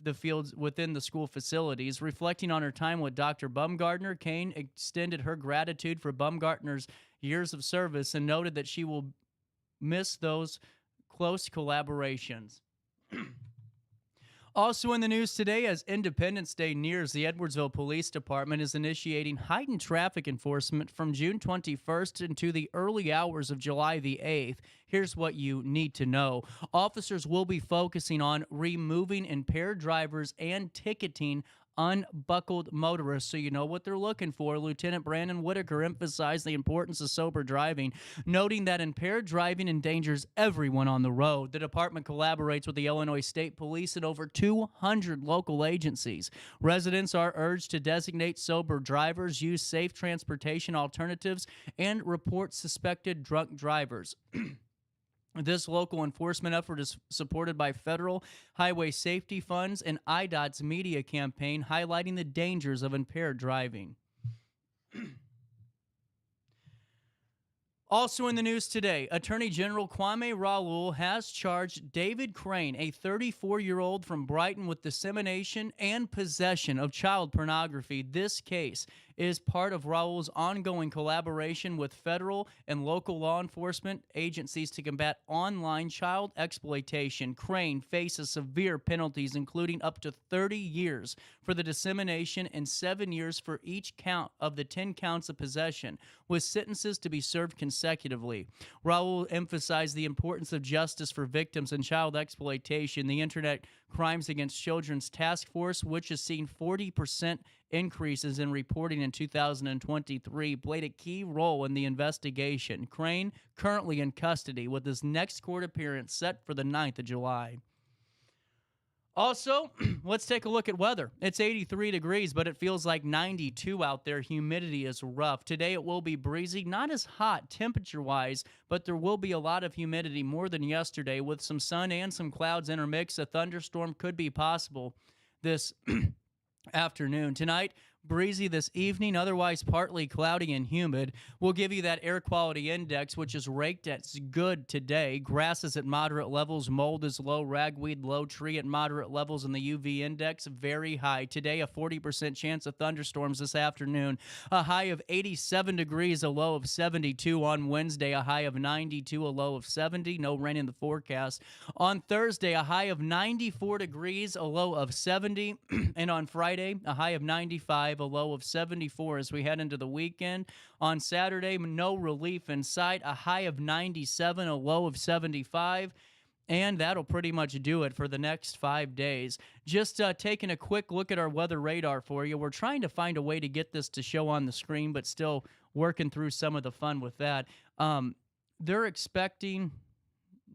the fields within the school facilities. Reflecting on her time with Dr. Bumgardner, Kane extended her gratitude for Bumgardner's years of service and noted that she will miss those close collaborations. Also in the news today, as Independence Day nears, the Edwardsville Police Department is initiating heightened traffic enforcement from June 21st into the early hours of July the 8th. Here's what you need to know. Officers will be focusing on removing impaired drivers and ticketing unbuckled motorists, so you know what they're looking for. Lieutenant Brandon Whitaker emphasized the importance of sober driving, noting that impaired driving endangers everyone on the road. The department collaborates with the Illinois State Police and over 200 local agencies. Residents are urged to designate sober drivers, use safe transportation alternatives, and report suspected drunk drivers. This local enforcement effort is supported by federal highway safety funds and IDOT's media campaign highlighting the dangers of impaired driving. Also in the news today, Attorney General Kwame Raoul has charged David Crane, a 34-year-old from Brighton, with dissemination and possession of child pornography. This case is part of Raoul's ongoing collaboration with federal and local law enforcement agencies to combat online child exploitation. Crane faces severe penalties, including up to 30 years for the dissemination and 7 years for each count of the 10 counts of possession, with sentences to be served consecutively. Raoul emphasized the importance of justice for victims in child exploitation. The Internet Crimes Against Children's Task Force, which has seen 40% increases in reporting in 2023, played a key role in the investigation. Crane currently in custody, with his next court appearance set for the 9th of July. Also, let's take a look at weather. It's 83 degrees, but it feels like 92 out there. Humidity is rough. Today it will be breezy, not as hot temperature-wise, but there will be a lot of humidity, more than yesterday, with some sun and some clouds intermixed. A thunderstorm could be possible this afternoon. Tonight, breezy this evening, otherwise partly cloudy and humid. We'll give you that air quality index, which is raked at good today. Grass is at moderate levels, mold is low, ragweed low, tree at moderate levels, and the UV index very high. Today, a 40% chance of thunderstorms this afternoon. A high of 87 degrees, a low of 72 on Wednesday, a high of 92, a low of 70. No rain in the forecast. On Thursday, a high of 94 degrees, a low of 70. And on Friday, a high of 95, a low of 74 as we head into the weekend. On Saturday, no relief in sight, a high of 97, a low of 75. And that'll pretty much do it for the next 5 days. Just taking a quick look at our weather radar for you. We're trying to find a way to get this to show on the screen, but still working through some of the fun with that. They're expecting,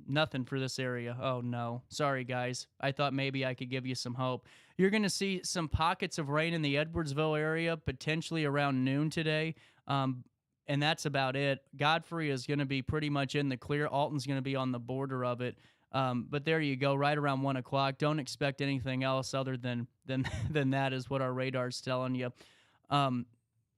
Nothing for this area. Oh, no. Sorry, guys. I thought maybe I could give you some hope. You're going to see some pockets of rain in the Edwardsville area, potentially around noon today, and that's about it. Godfrey is going to be pretty much in the clear. Alton's going to be on the border of it. But there you go, right around 1 o'clock. Don't expect anything else other than that is what our radar's telling you.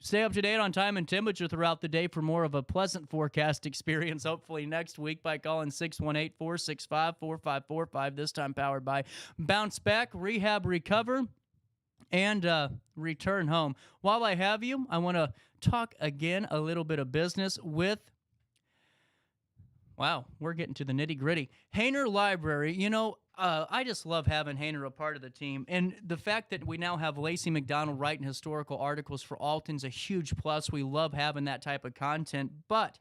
Stay up to date on time and temperature throughout the day for more of a pleasant forecast experience, hopefully next week, by calling 618-465-4545, this time powered by Bounce Back, Rehab, Recover, and Return Home. While I have you, I want to talk again a little bit of business with, wow, we're getting to the nitty-gritty, Hainer Library. You know, I just love having Hainer a part of the team. And the fact that we now have Lacey McDonald writing historical articles for Alton's a huge plus. We love having that type of content. But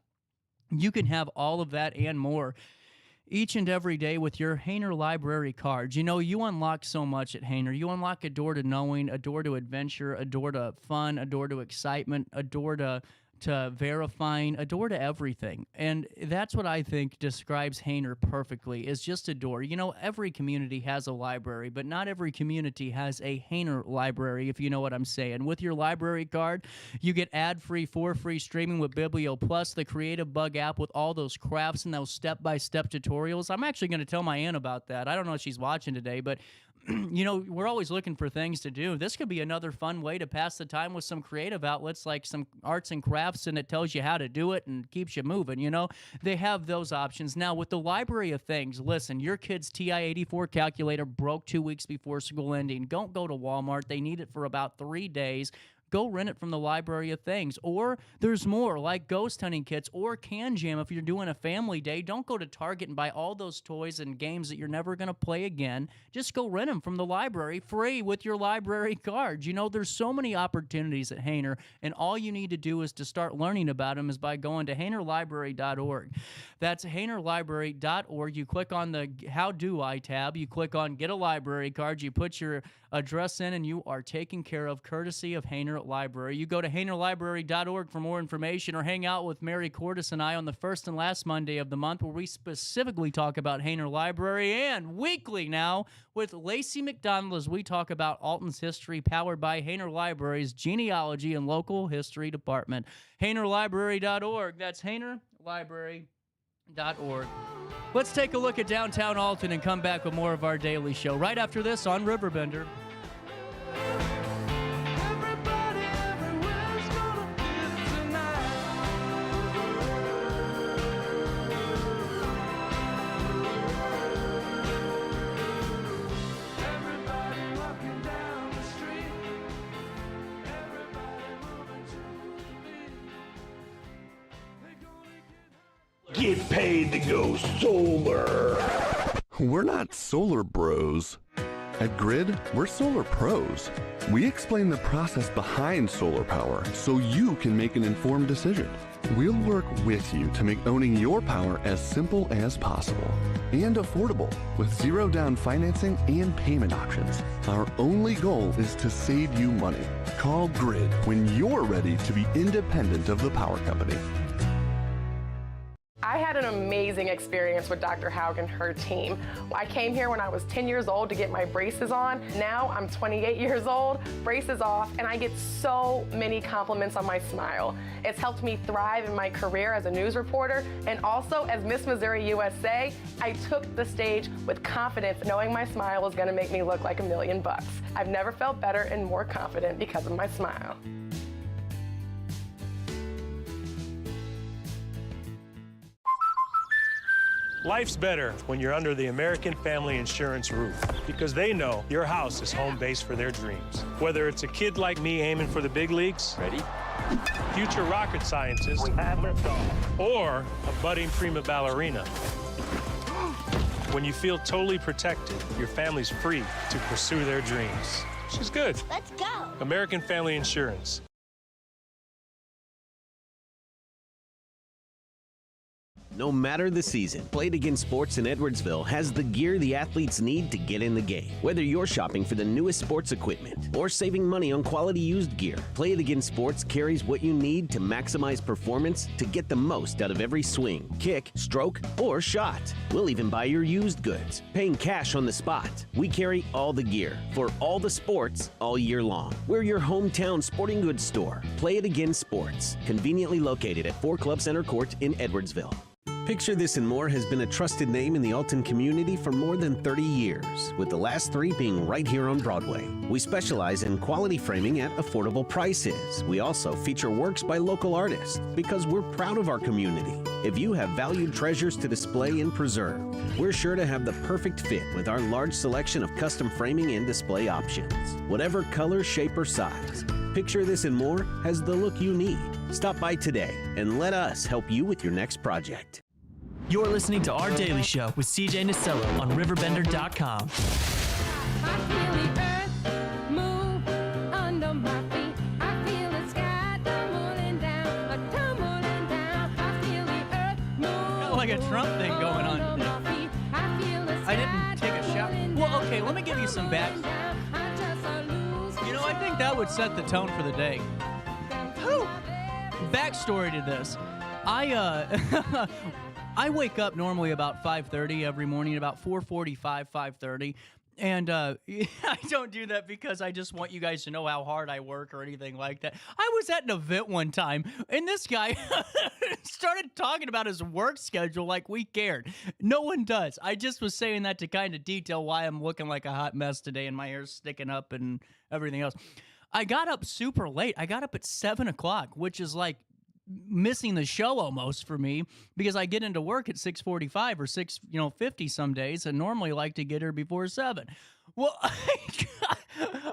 you can have all of that and more each and every day with your Hainer Library cards. You know, you unlock so much at Hainer. You unlock a door to knowing, a door to adventure, a door to fun, a door to excitement, a door to verifying, a door to everything. And that's what I think describes Hainer perfectly, is just a door. You know, every community has a library, but not every community has a Hainer library, if you know what I'm saying. With your library card, you get ad-free, for-free streaming with Biblio Plus, the Creative Bug app with all those crafts and those step-by-step tutorials. I'm actually going to tell my aunt about that. I don't know if she's watching today, but you know, we're always looking for things to do. This could be another fun way to pass the time with some creative outlets like some arts and crafts, and it tells you how to do it and keeps you moving, you know. They have those options. Now, with the Library of Things, listen, your kid's TI-84 calculator broke 2 weeks before school ending. Don't go to Walmart. They need it for about 3 days. Go rent it from the Library of Things. Or there's more, like ghost hunting kits or Can Jam if you're doing a family day. Don't go to Target and buy all those toys and games that you're never going to play again. Just go rent them from the library free with your library cards. You know, there's so many opportunities at Hainer, and all you need to do is to start learning about them is by going to HainerLibrary.org. That's HainerLibrary.org. You click on the How Do I tab. You click on Get a Library Card. You put your address in, and you are taken care of courtesy of Hainer Library. You go to HainerLibrary.org for more information, or hang out with Mary Cordes and I on the first and last Monday of the month, where we specifically talk about Hainer Library, and weekly now with Lacey McDonald as we talk about Alton's history, powered by Hainer Library's genealogy and local history department. HainerLibrary.org. That's HainerLibrary.org. Let's take a look at downtown Alton and come back with more of our daily show right after this on Riverbender. Get paid to go solar. We're not solar bros. At Grid, we're solar pros. We explain the process behind solar power so you can make an informed decision. We'll work with you to make owning your power as simple as possible and affordable with zero down financing and payment options. Our only goal is to save you money. Call Grid when you're ready to be independent of the power company. I had an amazing experience with Dr. Haug and her team. I came here when I was 10 years old to get my braces on. Now I'm 28 years old, braces off, and I get so many compliments on my smile. It's helped me thrive in my career as a news reporter, and also as Miss Missouri USA, I took the stage with confidence, knowing my smile was gonna make me look like $1 million. I've never felt better and more confident because of my smile. Life's better when you're under the American Family Insurance roof, because they know your house is home base for their dreams. Whether it's a kid like me aiming for the big leagues, ready? Future rocket scientist, or a budding prima ballerina. When you feel totally protected, your family's free to pursue their dreams. She's good. Let's go. American Family Insurance. no matter the season. Play It Again Sports in Edwardsville has the gear the athletes need to get in the game. Whether you're shopping for the newest sports equipment or saving money on quality used gear, Play It Again Sports carries what you need to maximize performance to get the most out of every swing, kick, stroke, or shot. We'll even buy your used goods, paying cash on the spot. We carry all the gear for all the sports all year long. We're your hometown sporting goods store. Play It Again Sports, conveniently located at 4 Club Center Court in Edwardsville. Picture This and More has been a trusted name in the Alton community for more than 30 years, with the last 3 being right here on Broadway. We specialize in quality framing at affordable prices. We also feature works by local artists because we're proud of our community. If you have valued treasures to display and preserve, we're sure to have the perfect fit with our large selection of custom framing and display options. Whatever color, shape, or size, Picture This and More has the look you need. Stop by today and let us help you with your next project. You're listening to Our Daily Show with CJ Nasello on RiverBender.com. Like a Trump thing going on today. I didn't take a shot. Well, okay, let me give you some back. You know, I think that would set the tone for the day. Whew. Backstory to this. I wake up normally about 5:30 every morning, about 4:45, 5:30. And I don't do that because I just want you guys to know how hard I work or anything like that. I was at an event one time, and this guy started talking about his work schedule like we cared. No one does. I just was saying that to kind of detail why I'm looking like a hot mess today and my hair's sticking up and everything else. I got up super late. I got up at 7 o'clock, which is like missing the show almost for me because I get into work at 6:45 or 6:50 some days and normally like to get here before 7. Well,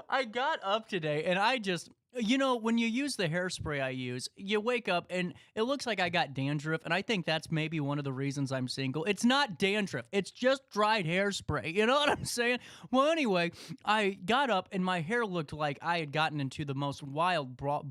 I got up today and I just, when you use the hairspray I use, you wake up and it looks like I got dandruff, and I think that's maybe one of the reasons I'm single. It's not dandruff. It's just dried hairspray. You know what I'm saying? Well, anyway, I got up and my hair looked like I had gotten into the most wild brawl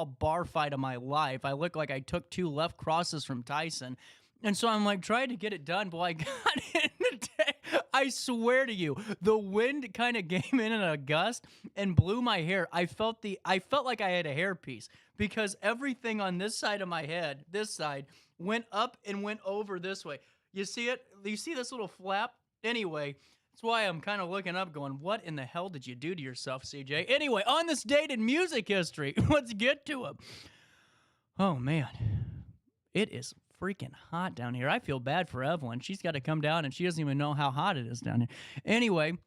bar fight of my life. I looked like I took 2 left crosses from Tyson. And so I'm like trying to get it done, but I got in the day. I swear to you, the wind kind of came in a gust and blew my hair. I felt like I had a hairpiece because everything on this side of my head, this side, went up and went over this way. You see it? You see this little flap? Anyway, that's why I'm kind of looking up going, what in the hell did you do to yourself, CJ? Anyway, on this date in music history, let's get to it. Oh, man. It is freaking hot down here. I feel bad for Evelyn. She's got to come down, and she doesn't even know how hot it is down here. Anyway,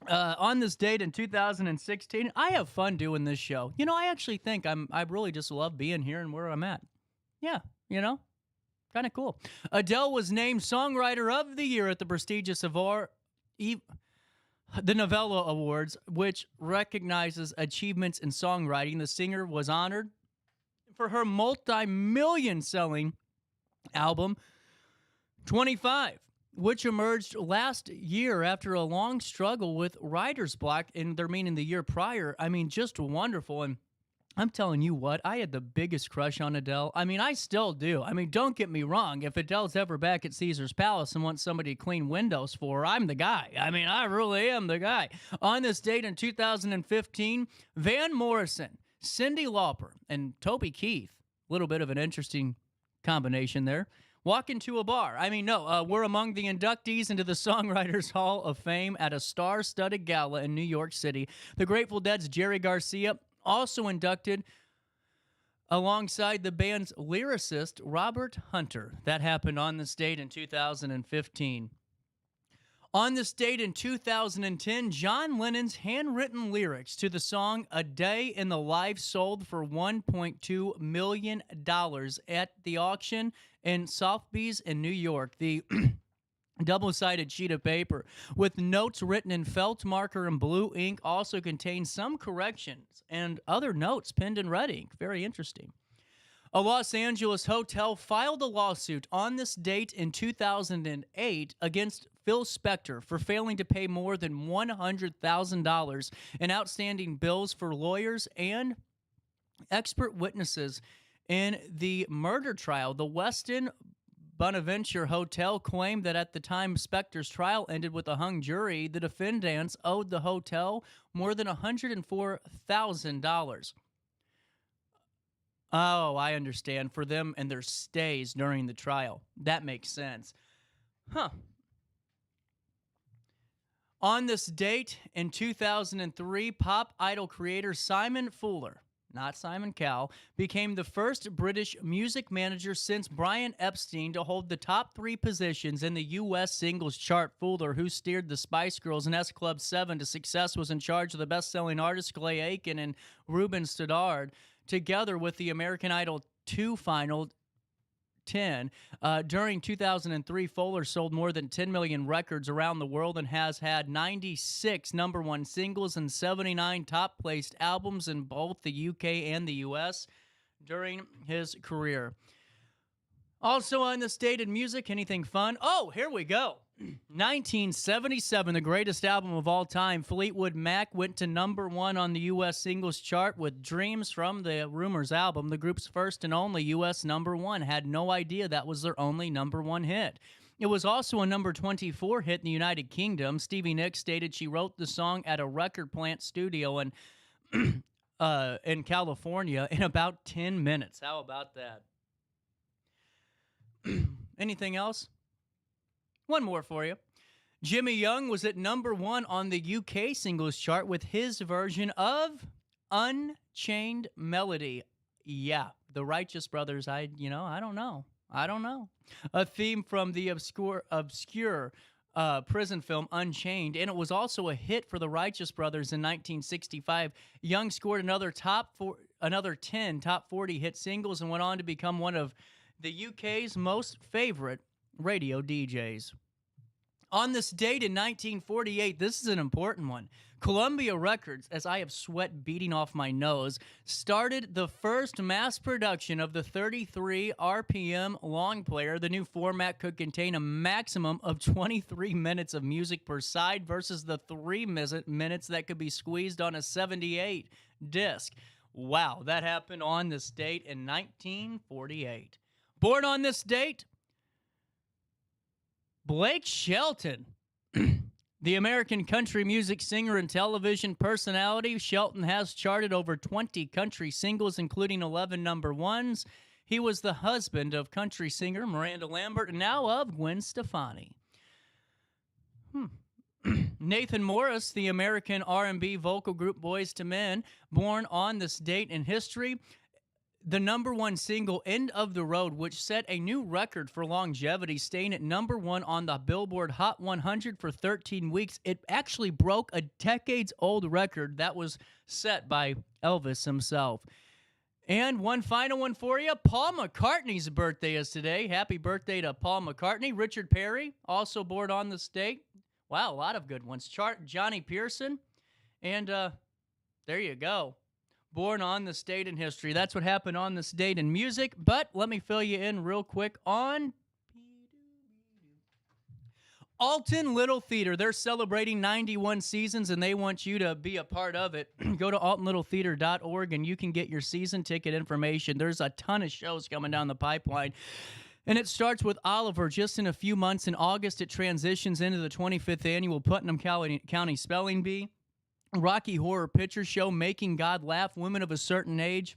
on this date in 2016, I have fun doing this show. I actually think I really just love being here and where I'm at. Yeah, kind of cool. Adele was named Songwriter of the Year at the prestigious the Novella Awards, which recognizes achievements in songwriting. The singer was honored for her multi-million selling album 25, which emerged last year after a long struggle with writer's block, and they're meaning the year prior. I mean, just wonderful. And I'm telling you what, I had the biggest crush on Adele. I mean, I still do. I mean, don't get me wrong. If Adele's ever back at Caesar's Palace and wants somebody to clean windows for her, I'm the guy. I mean, I really am the guy. On this date in 2015, Van Morrison, Cyndi Lauper, and Toby Keith, a little bit of an interesting combination there, walk into a bar. I mean, no, we're among the inductees into the Songwriters Hall of Fame at a star-studded gala in New York City. The Grateful Dead's Jerry Garcia also inducted alongside the band's lyricist, Robert Hunter. That happened on this date in 2015. On this date in 2010, John Lennon's handwritten lyrics to the song A Day in the Life sold for $1.2 million at the auction in Sotheby's in New York. The double-sided sheet of paper with notes written in felt marker and blue ink also contains some corrections and other notes penned in red ink. Very interesting. A Los Angeles hotel filed a lawsuit on this date in 2008 against Phil Spector for failing to pay more than $100,000 in outstanding bills for lawyers and expert witnesses in the murder trial. The Westin Bonaventure Hotel claimed that at the time Spector's trial ended with a hung jury, the defendants owed the hotel more than $104,000. Oh, I understand. For them and their stays during the trial. That makes sense. Huh. On this date in 2003, pop idol creator Simon Fuller, not Simon Cowell, became the first British music manager since Brian Epstein to hold the top 3 positions in the U.S. singles chart. Fuller, who steered the Spice Girls and S Club 7 to success, was in charge of the best-selling artists Clay Aiken and Ruben Studdard, together with the American Idol 2 final 10. During 2003, Fuller sold more than 10 million records around the world and has had 96 number 1 singles and 79 top-placed albums in both the UK and the US during his career. Also on this date in music, anything fun? Oh, here we go. 1977, the greatest album of all time, Fleetwood Mac went to number 1 on the U.S. singles chart with Dreams from the Rumors album, the group's first and only U.S. number 1. Had no idea that was their only number 1 hit. It was also a number 24 hit in the United Kingdom. Stevie Nicks stated she wrote the song at a record plant studio in California in about 10 minutes. How about that? Anything else? One more for you. Jimmy Young was at number 1 on the UK singles chart with his version of Unchained Melody. Yeah, the Righteous Brothers, I don't know. A theme from the obscure prison film Unchained, and it was also a hit for the Righteous Brothers in 1965. Young scored another 10 top 40 hit singles and went on to become one of the UK's most favorite radio DJs. On this date in 1948, this is an important one. Columbia Records, as I have sweat beating off my nose, started the first mass production of the 33 RPM long player. The new format could contain a maximum of 23 minutes of music per side versus the 3 minutes that could be squeezed on a 78 disc. Wow, that happened on this date in 1948. Born on this date, Blake Shelton, the American country music singer and television personality. Shelton has charted over 20 country singles, including 11 number 1s. He was the husband of country singer Miranda Lambert and now of Gwen Stefani. Nathan Morris, the American R&B vocal group Boyz II Men, born on this date in history. The number 1 single, End of the Road, which set a new record for longevity, staying at number 1 on the Billboard Hot 100 for 13 weeks. It actually broke a decades-old record that was set by Elvis himself. And one final one for you. Paul McCartney's birthday is today. Happy birthday to Paul McCartney. Richard Perry, also born on this date. Wow, a lot of good ones. Johnny Pearson. And there you go. Born on this date in history. That's what happened on this date in music. But let me fill you in real quick on Alton Little Theater. They're celebrating 91 seasons, and they want you to be a part of it. Go to altonlittletheater.org, and you can get your season ticket information. There's a ton of shows coming down the pipeline. And it starts with Oliver just in a few months. In August, it transitions into the 25th annual Putnam County Spelling Bee. Rocky Horror Picture Show, Making God Laugh, Women of a Certain Age,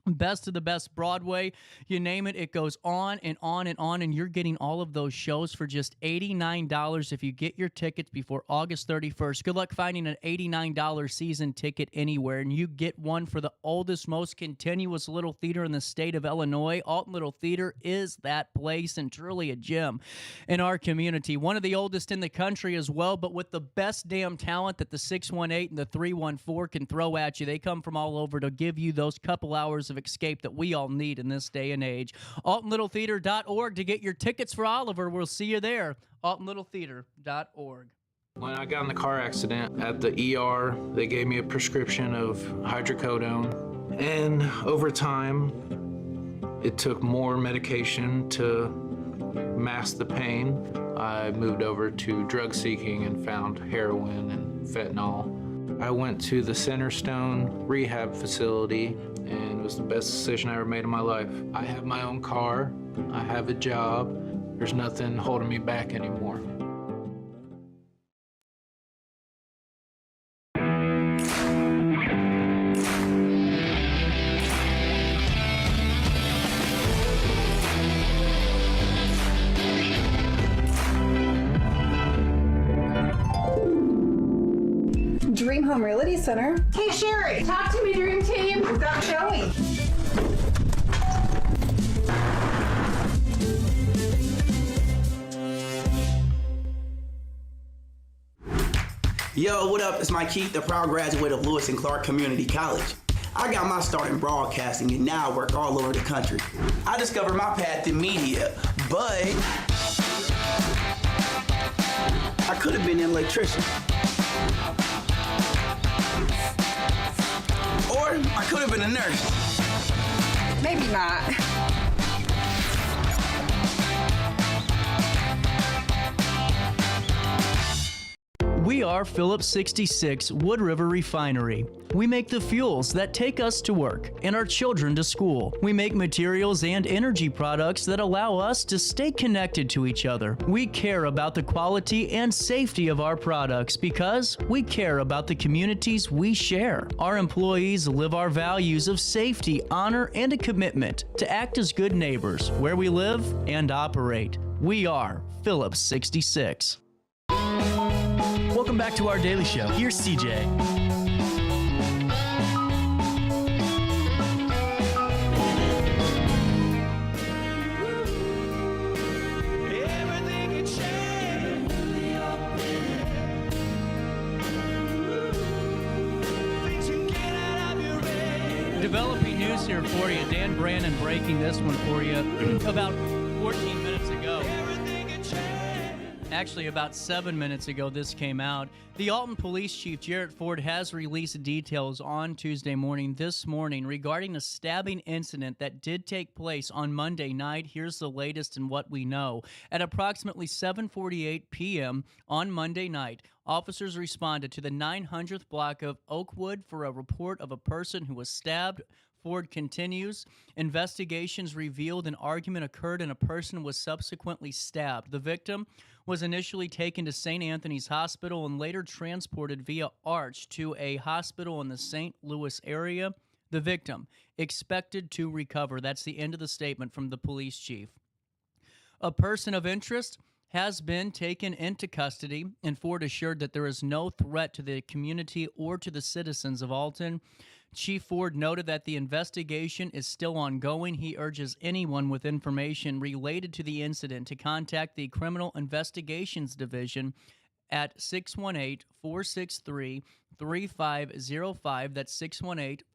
Best of the Best Broadway, you name it, it goes on and on and on, and you're getting all of those shows for just $89 if you get your tickets before August 31st. Good luck finding an $89 season ticket anywhere, and you get one for the oldest, most continuous little theater in the state of Illinois. Alton Little Theater is that place and truly a gem in our community. One of the oldest in the country as well, but with the best damn talent that the 618 and the 314 can throw at you. They come from all over to give you those couple hours of escape that we all need in this day and age. AltonLittleTheater.org to get your tickets for Oliver. We'll see you there. AltonLittleTheater.org. When I got in the car accident at the ER, they gave me a prescription of hydrocodone. And over time, it took more medication to mask the pain. I moved over to drug seeking and found heroin and fentanyl. I went to the Centerstone rehab facility, and it was the best decision I ever made in my life. I have my own car, I have a job, There's nothing holding me back anymore. Dream Home Realty Center. Hey Sherry, talk to me, Dream Team. We've got showing. Yo, what up? It's Mike Keith, the proud graduate of Lewis and Clark Community College. I got my start in broadcasting and now I work all over the country. I discovered my path in media, but I could have been an electrician. Or I could have been a nurse. Maybe not. We are Phillips 66 Wood River Refinery. We make the fuels that take us to work and our children to school. We make materials and energy products that allow us to stay connected to each other. We care about the quality and safety of our products because we care about the communities we share. Our employees live our values of safety, honor, and a commitment to act as good neighbors where we live and operate. We are Phillips 66. Welcome back to our daily show. Here's CJ. Developing news here for you. Dan Brannon breaking this one for you about 14 minutes ago. Actually, about 7 minutes ago, this came out. The Alton Police Chief, Jarrett Ford, has released details on Tuesday morning, this morning, regarding a stabbing incident that did take place on Monday night. Here's the latest in what we know. At approximately 7:48 p.m. on Monday night, officers responded to the 900th block of Oakwood for a report of a person who was stabbed. Ford continues, investigations revealed an argument occurred and a person was subsequently stabbed. The victim was initially taken to St. Anthony's Hospital and later transported via Arch to a hospital in the St. Louis area. The victim expected to recover. That's the end of the statement from the police chief. A person of interest has been taken into custody, and Ford assured that there is no threat to the community or to the citizens of Alton. Chief Ford noted that the investigation is still ongoing. He urges anyone with information related to the incident to contact the Criminal Investigations Division at 618-463-3505. That's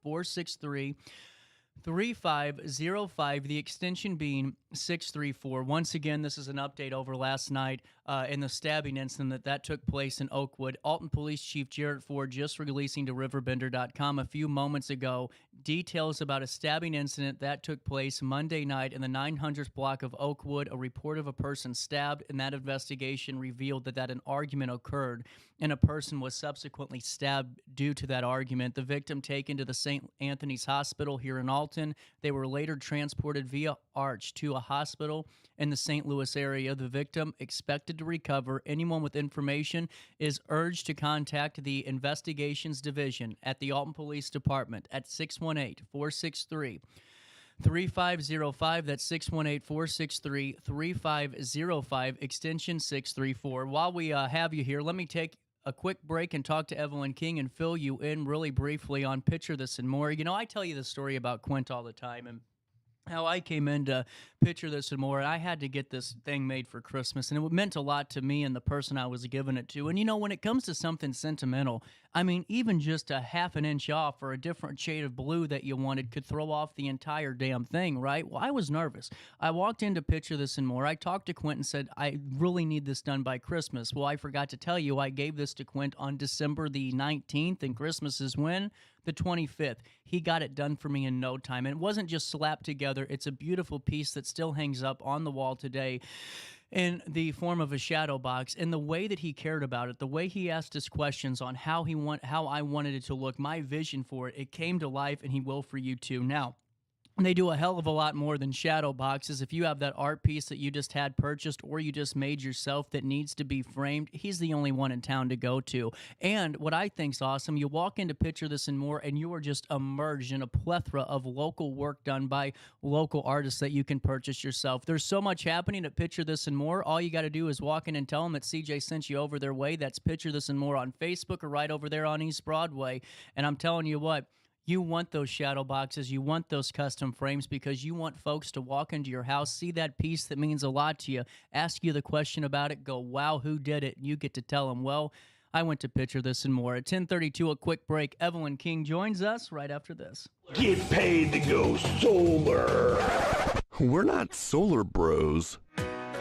618-463-3505, the extension being 634. Once again, this is an update over last night in the stabbing incident that took place in Oakwood. Alton Police Chief Jarrett Ford just releasing to RiverBender.com a few moments ago details about a stabbing incident that took place Monday night in the 900th block of Oakwood. A report of a person stabbed, and that investigation revealed that an argument occurred and a person was subsequently stabbed due to that argument. The victim taken to the St. Anthony's Hospital here in Alton. They were later transported via Arch to a hospital in the St. Louis area. The victim expected to recover. Anyone with information is urged to contact the Investigations Division at the Alton Police Department at 618-463-3505. That's 618-463-3505, extension 634. While we have you here, let me take a quick break and talk to Evelyn King and fill you in really briefly on Picture This and More. You know, I tell you the story about Quint all the time, and how I came into Picture This and More. I had to get this thing made for Christmas, and it meant a lot to me and the person I was giving it to. And, you know, when it comes to something sentimental, I mean, even just a half an inch off or a different shade of blue that you wanted could throw off the entire damn thing, right? Well, I was nervous. I walked into Picture This and More. I talked to Quint and said, I really need this done by Christmas. Well, I forgot to tell you, I gave this to Quint on December the 19th, and Christmas is when? The 25th. He got it done for me in no time. And it wasn't just slapped together. It's a beautiful piece that still hangs up on the wall today in the form of a shadow box. And the way that he cared about it, the way he asked us questions on how I wanted it to look, my vision for it, it came to life, and he will for you too. Now, They do a hell of a lot more than shadow boxes. If you have that art piece that you just had purchased or you just made yourself that needs to be framed, he's the only one in town to go to. And what I think's awesome, you walk into Picture This and More, and you are just immersed in a plethora of local work done by local artists that you can purchase yourself. There's so much happening at Picture This and More. All you got to do is walk in and tell them that CJ sent you over their way. That's Picture This and More on Facebook or right over there on East Broadway. And I'm telling you what, you want those shadow boxes, you want those custom frames because you want folks to walk into your house, see that piece that means a lot to you, ask you the question about it, go, wow, who did it? And you get to tell them, well, I went to Picture This and More. At 10:32, a quick break. Evelyn King joins us right after this. Get paid to go solar. We're not solar bros.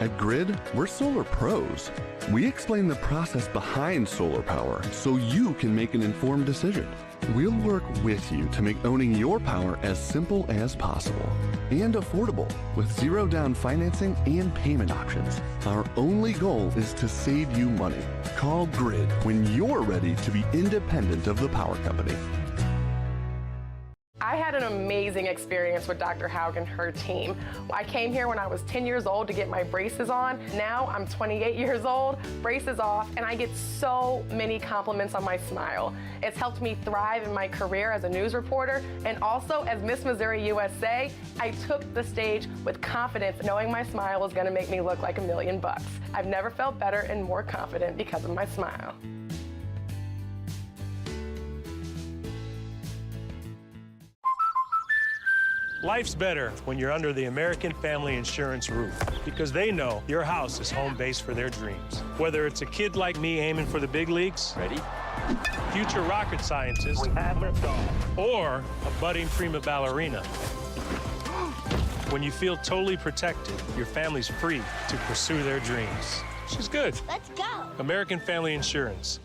At Grid, we're solar pros. We explain the process behind solar power so you can make an informed decision. We'll work with you to make owning your power as simple as possible and affordable with zero down financing and payment options. Our only goal is to save you money. Call Grid when you're ready to be independent of the power company. I had an amazing experience with Dr. Haug and her team. I came here when I was 10 years old to get my braces on. Now I'm 28 years old, braces off, and I get so many compliments on my smile. It's helped me thrive in my career as a news reporter, and also as Miss Missouri USA, I took the stage with confidence, knowing my smile was gonna make me look like $1 million. I've never felt better and more confident because of my smile. Life's better when you're under the American Family Insurance roof because they know your house is home base for their dreams. Whether it's a kid like me aiming for the big leagues, ready? Future rocket scientist, or a budding prima ballerina. When you feel totally protected, your family's free to pursue their dreams. She's good. Let's go. American Family Insurance.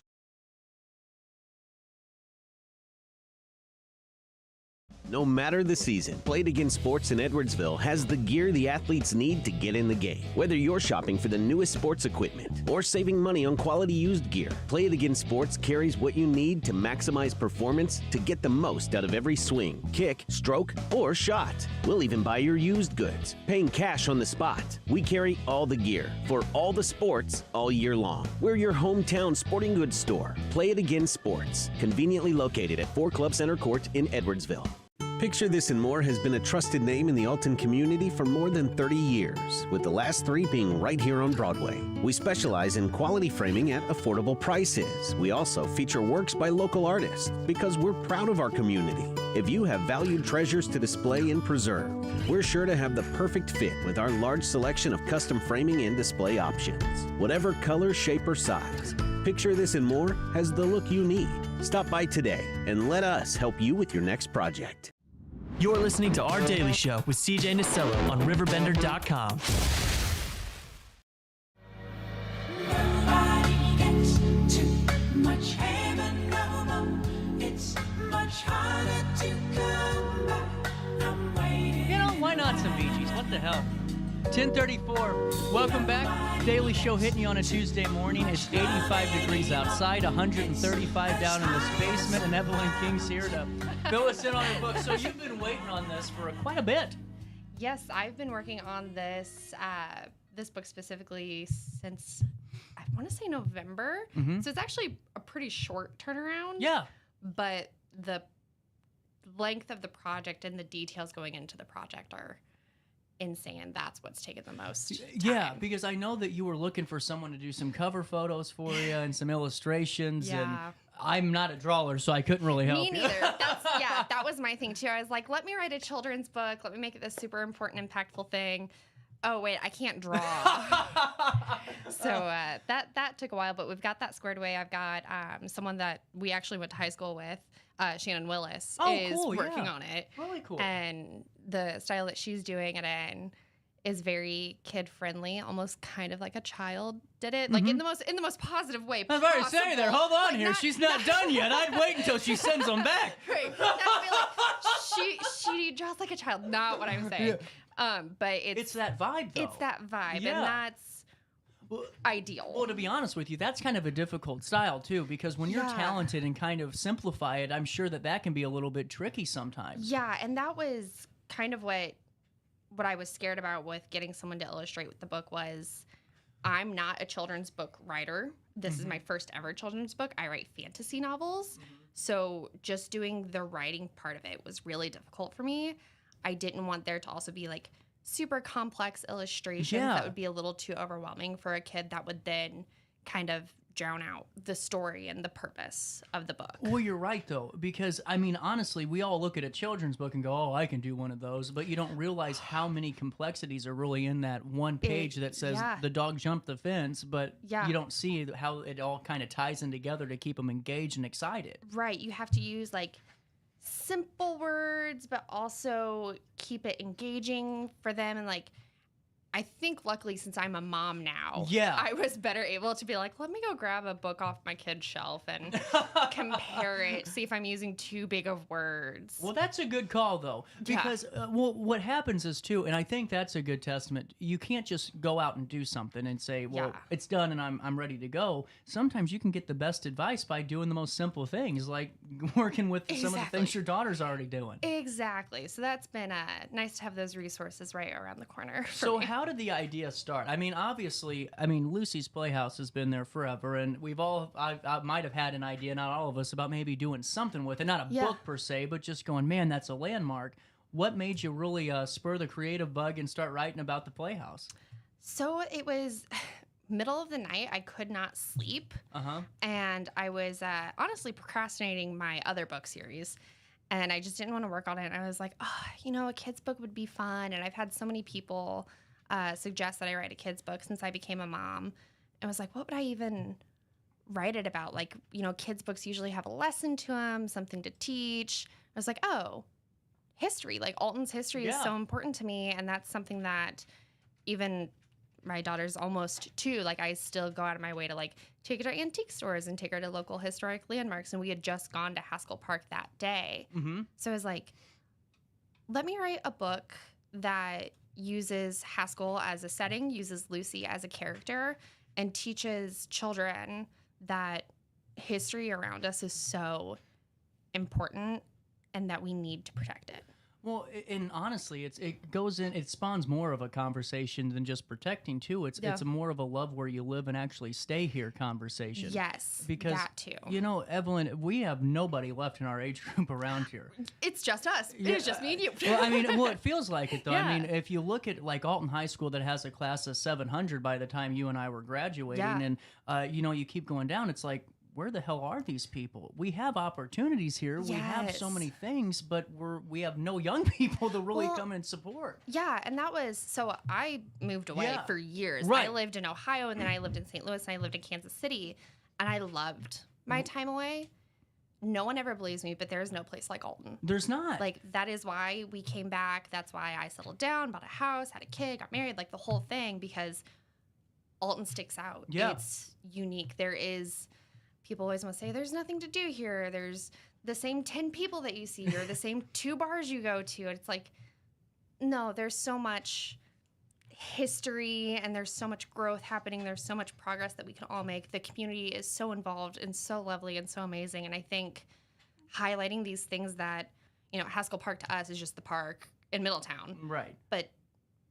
No matter the season, Play It Again Sports in Edwardsville has the gear the athletes need to get in the game. Whether you're shopping for the newest sports equipment or saving money on quality used gear, Play It Again Sports carries what you need to maximize performance to get the most out of every swing, kick, stroke, or shot. We'll even buy your used goods, paying cash on the spot. We carry all the gear for all the sports all year long. We're your hometown sporting goods store. Play It Again Sports, conveniently located at 4 Club Center Court in Edwardsville. Picture This and More has been a trusted name in the Alton community for more than 30 years, with the last 3 being right here on Broadway. We specialize in quality framing at affordable prices. We also feature works by local artists because we're proud of our community. If you have valued treasures to display and preserve, we're sure to have the perfect fit with our large selection of custom framing and display options. Whatever color, shape, or size, Picture This and More has the look you need. Stop by today and let us help you with your next project. You're listening to Our Daily Show with CJ Nasello on RiverBender.com. Nobody gets too much heaven, no, it's much harder to come back. I'm waiting. You know, why not some Bee Gees? What the hell? 10:34. Welcome back. Daily Show hitting you on a Tuesday morning. It's 85 degrees outside, 135 down in this basement, and Evelyn King's here to fill us in on the book. So you've been waiting on this for quite a bit. Yes, I've been working on this this book specifically since, I want to say November. Mm-hmm. So it's actually a pretty short turnaround. Yeah. But the length of the project and the details going into the project are insane. That's what's taken the most time. Yeah, because I know that you were looking for someone to do some cover photos for you and some illustrations. Yeah. And I'm not a drawer, so I couldn't really help Me you. neither. That was my thing too. I was like, let me write a children's book. Let me make it this super important, impactful thing. Oh wait, I can't draw. So that took a while, but we've got that squared away. I've got someone that we actually went to high school with, Shannon Willis, is working on it. Really cool. And the style that she's doing it in is very kid friendly, almost kind of like a child did it, like in the most positive way. I was about to say possible. there. Hold on Like, here. She's not done yet. I'd wait until she sends them back. Right. She draws like a child. Not what I'm saying. But it's that vibe, though. It's that vibe, Yeah. and that's ideal. Well, to be honest with you, that's kind of a difficult style, too, because when you're talented and kind of simplify it, I'm sure that can be a little bit tricky sometimes. Yeah, and that was kind of what I was scared about with getting someone to illustrate with the book was I'm not a children's book writer. This is my first ever children's book. I write fantasy novels. So just doing the writing part of it was really difficult for me. I didn't want there to also be like super complex illustrations that would be a little too overwhelming for a kid that would then kind of drown out the story and the purpose of the book. Well, you're right, though, because, I mean, honestly, we all look at a children's book and go, oh, I can do one of those, but you don't realize how many complexities are really in that one page that says the dog jumped the fence, but you don't see how it all kind of ties in together to keep them engaged and excited. Right. You have to use, like, simple words, but also keep it engaging for them. And, like, I think luckily since I'm a mom now, I was better able to be like, let me go grab a book off my kid's shelf and compare it, see if I'm using too big of words. Well, that's a good call, though, because what happens is, too, and I think that's a good testament, you can't just go out and do something and say, well, it's done and I'm ready to go. Sometimes you can get the best advice by doing the most simple things, like working with some of the things your daughter's already doing. Exactly. So that's been nice to have those resources right around the corner for So me. how did the idea start? I mean, obviously, Lucy's Playhouse has been there forever, and we've all, I might have had an idea, not all of us, about maybe doing something with it. Not a book per se, but just going, man, that's a landmark. What made you really spur the creative bug and start writing about the Playhouse? So it was middle of the night. I could not sleep. And I was honestly procrastinating my other book series. And I just didn't want to work on it. And I was like, oh, you know, a kid's book would be fun. And I've had so many people suggest that I write a kid's book since I became a mom. I was like, what would I even write it about? Like, you know, kids' books usually have a lesson to them, something to teach. I was like, oh, history. Like, Alton's history is so important to me. And that's something that even my daughter's almost 2. Like, I still go out of my way to, like, take her to antique stores and take her to local historic landmarks. And we had just gone to Haskell Park that day. So I was like, let me write a book that uses Haskell as a setting, uses Lucy as a character, and teaches children that history around us is so important and that we need to protect it. Well, and honestly, it goes in, it spawns more of a conversation than just protecting, too. It's more of a love where you live and actually stay here conversation. Yes, because, that too. You know, Evelyn, we have nobody left in our age group around here. It's just us. It's just me and you. Well, I mean, it feels like it, though. I mean, if you look at, like, Alton High School that has a class of 700 by the time you and I were graduating, and, you know, you keep going down, it's like, where the hell are these people? We have opportunities here. We have so many things, but we have no young people to really come and support. Yeah, and that was, so I moved away for years. Right. I lived in Ohio, and then I lived in St. Louis, and I lived in Kansas City, and I loved my time away. No one ever believes me, but there is no place like Alton. There's not. Like, that is why we came back. That's why I settled down, bought a house, had a kid, got married, like the whole thing, because Alton sticks out. Yeah. It's unique. There is... People always want to say, there's nothing to do here. There's the same 10 people that you see or the same 2 bars you go to. And it's like, no, there's so much history and there's so much growth happening. There's so much progress that we can all make. The community is so involved and so lovely and so amazing. And I think highlighting these things that, you know, Haskell Park to us is just the park in Middletown. Right. But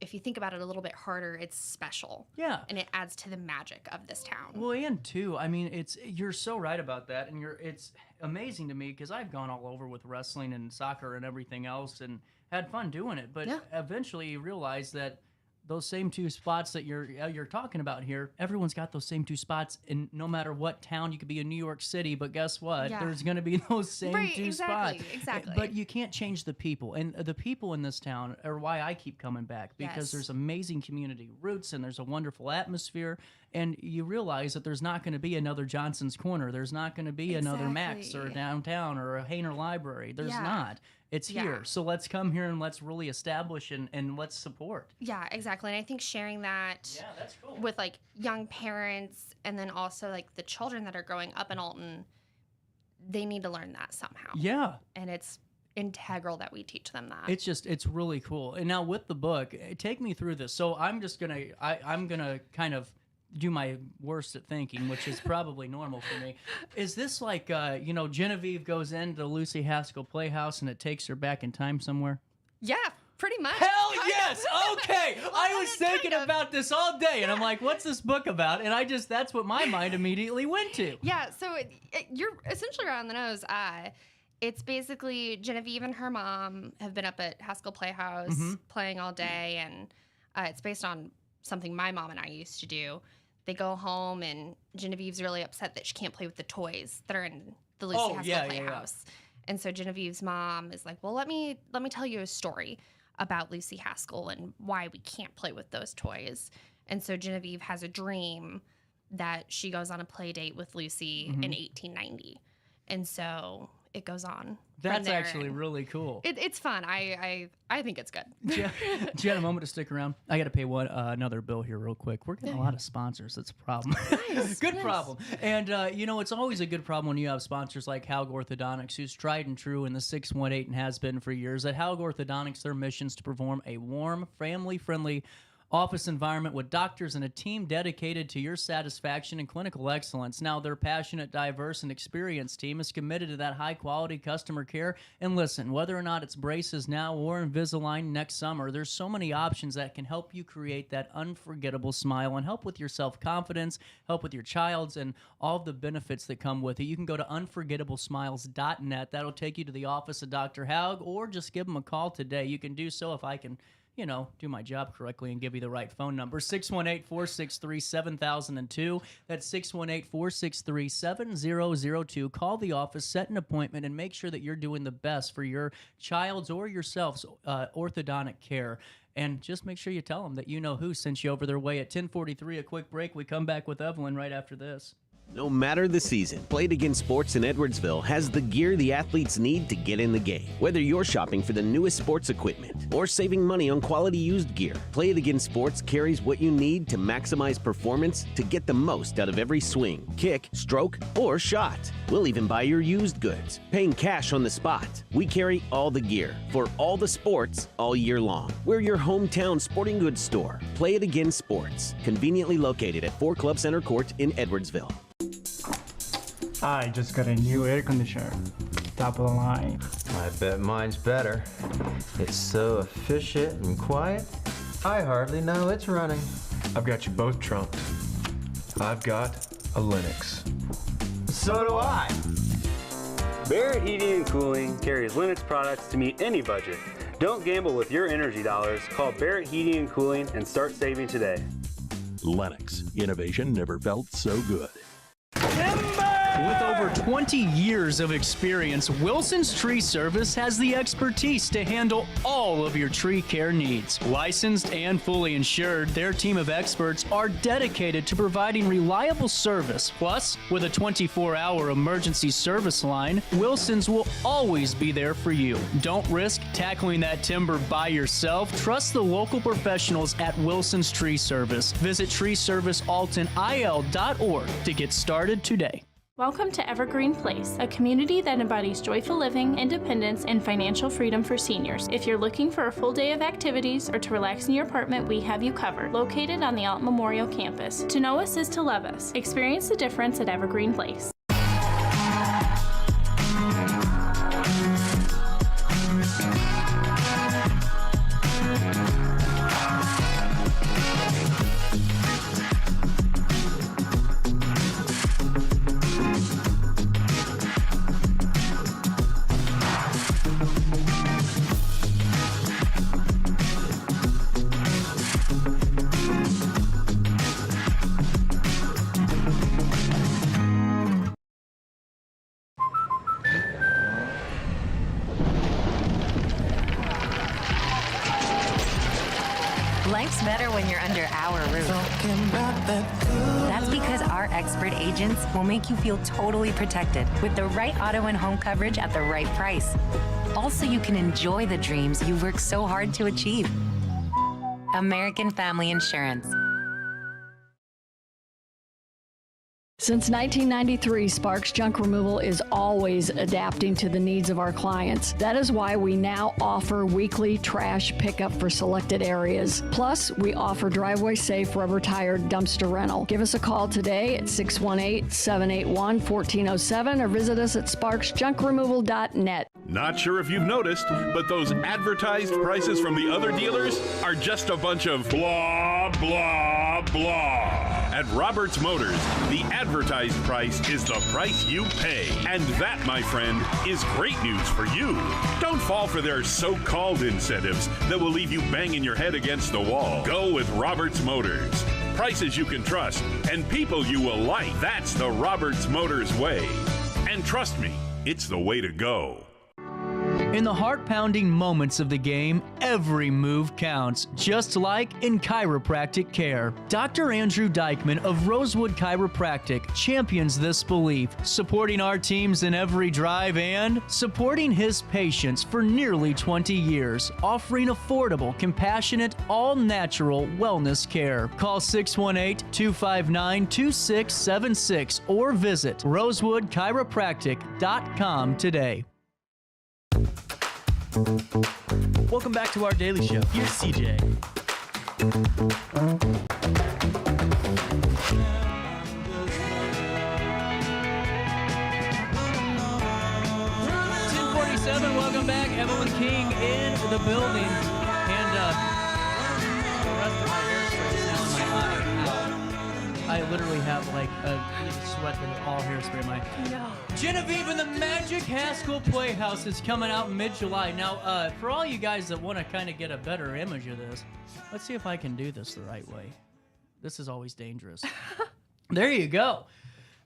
if you think about it a little bit harder, it's special. Yeah. And it adds to the magic of this town. Well, and too, I mean, you're so right about that, and it's amazing to me because I've gone all over with wrestling and soccer and everything else and had fun doing it, but eventually you realize that those same 2 spots that you're talking about here, everyone's got those same 2 spots in no matter what town. You could be in New York City, but guess what? There's going to be those same 2 spots. Exactly. But you can't change the people, and the people in this town are why I keep coming back, because there's amazing community roots and there's a wonderful atmosphere, and you realize that there's not going to be another Johnson's Corner. There's not going to be another Max or downtown or a Hainer Library. There's not. It's here. So let's come here and let's really establish and let's support. Yeah, exactly. And I think sharing that that's cool. with like young parents and then also like the children that are growing up in Alton, they need to learn that somehow. Yeah. And it's integral that we teach them that. It's really cool. And now with the book, take me through this. So I'm just going to, I'm going to kind of do my worst at thinking, which is probably normal for me. Is this like, you know, Genevieve goes into Lucy Haskell Playhouse and it takes her back in time somewhere? Yeah, Pretty much. Hell yes. Okay. I was thinking about this all day, and I'm like, what's this book about? And that's what my mind immediately went to. Yeah, so you're essentially right on the nose. It's basically Genevieve and her mom have been up at Haskell Playhouse playing all day, and it's based on something my mom and I used to do. They go home, and Genevieve's really upset that she can't play with the toys that are in the Lucy Haskell Playhouse. And so Genevieve's mom is like, well, let me tell you a story about Lucy Haskell and why we can't play with those toys. And so Genevieve has a dream that she goes on a play date with Lucy in 1890. And so it goes on. That's actually really cool. It's fun. I think it's good. Do you have a moment to stick around? I got to pay another bill here real quick. We're getting a lot of sponsors. That's a problem. Good problem. And, it's always a good problem when you have sponsors like Haug Orthodontics, who's tried and true in the 618 and has been for years. At Haug Orthodontics, their mission is to perform a warm, family-friendly office environment with doctors and a team dedicated to your satisfaction and clinical excellence. Now, their passionate, diverse, and experienced team is committed to that high-quality customer care. And listen, whether or not it's braces now or Invisalign next summer, there's so many options that can help you create that unforgettable smile and help with your self-confidence, help with your child's, and all of the benefits that come with it. You can go to unforgettablesmiles.net. That'll take you to the office of Dr. Haug, or just give them a call today. You can do so if I can do my job correctly and give you the right phone number. 618-463-7002. That's 618-463-7002. Call the office, set an appointment, and make sure that you're doing the best for your child's or yourself's orthodontic care. And just make sure you tell them that you know who sent you over their way. At 10:43, a quick break. We come back with Evelyn right after this. No matter the season, Play It Again Sports in Edwardsville has the gear the athletes need to get in the game. Whether you're shopping for the newest sports equipment or saving money on quality used gear, Play It Again Sports carries what you need to maximize performance to get the most out of every swing, kick, stroke, or shot. We'll even buy your used goods, paying cash on the spot. We carry all the gear for all the sports all year long. We're your hometown sporting goods store. Play It Again Sports, conveniently located at 4 Club Center Court in Edwardsville. I just got a new air conditioner. Top of the line. I bet mine's better. It's so efficient and quiet, I hardly know it's running. I've got you both trumped. I've got a Linux. So do I. Barrett Heating and Cooling carries Linux products to meet any budget. Don't gamble with your energy dollars. Call Barrett Heating and Cooling and start saving today. Lennox. Innovation never felt so good. With over 20 years of experience, Wilson's Tree Service has the expertise to handle all of your tree care needs. Licensed and fully insured, their team of experts are dedicated to providing reliable service. Plus, with a 24-hour emergency service line, Wilson's will always be there for you. Don't risk tackling that timber by yourself. Trust the local professionals at Wilson's Tree Service. Visit treeservicealtonil.org to get started today. Welcome to Evergreen Place, a community that embodies joyful living, independence, and financial freedom for seniors. If you're looking for a full day of activities or to relax in your apartment, we have you covered. Located on the Alton Memorial Campus. To know us is to love us. Experience the difference at Evergreen Place. Life's better when you're under our roof. That's because our expert agents will make you feel totally protected with the right auto and home coverage at the right price. Also, you can enjoy the dreams you've worked so hard to achieve. American Family Insurance. Since 1993, Sparks Junk Removal is always adapting to the needs of our clients. That is why we now offer weekly trash pickup for selected areas. Plus, we offer driveway-safe rubber-tired dumpster rental. Give us a call today at 618-781-1407 or visit us at sparksjunkremoval.net. Not sure if you've noticed, but those advertised prices from the other dealers are just a bunch of blah, blah, blah. At Roberts Motors, the advertised price is the price you pay. And that, my friend, is great news for you. Don't fall for their so-called incentives that will leave you banging your head against the wall. Go with Roberts Motors. Prices you can trust and people you will like. That's the Roberts Motors way. And trust me, it's the way to go. In the heart-pounding moments of the game, every move counts, just like in chiropractic care. Dr. Andrew Dykman of Rosewood Chiropractic champions this belief, supporting our teams in every drive and supporting his patients for nearly 20 years, offering affordable, compassionate, all-natural wellness care. Call 618-259-2676 or visit rosewoodchiropractic.com today. Welcome back to our daily show. Here's CJ. Welcome back. Evelyn King in the building. And the rest of my hair sprays down in my eye. I literally have like a sweat and all hairspray in my eye. No. Genevieve and the Magic Haskell Playhouse is coming out in mid-July. Now, for all you guys that want to kind of get a better image of this, let's see if I can do this the right way. This is always dangerous. There you go.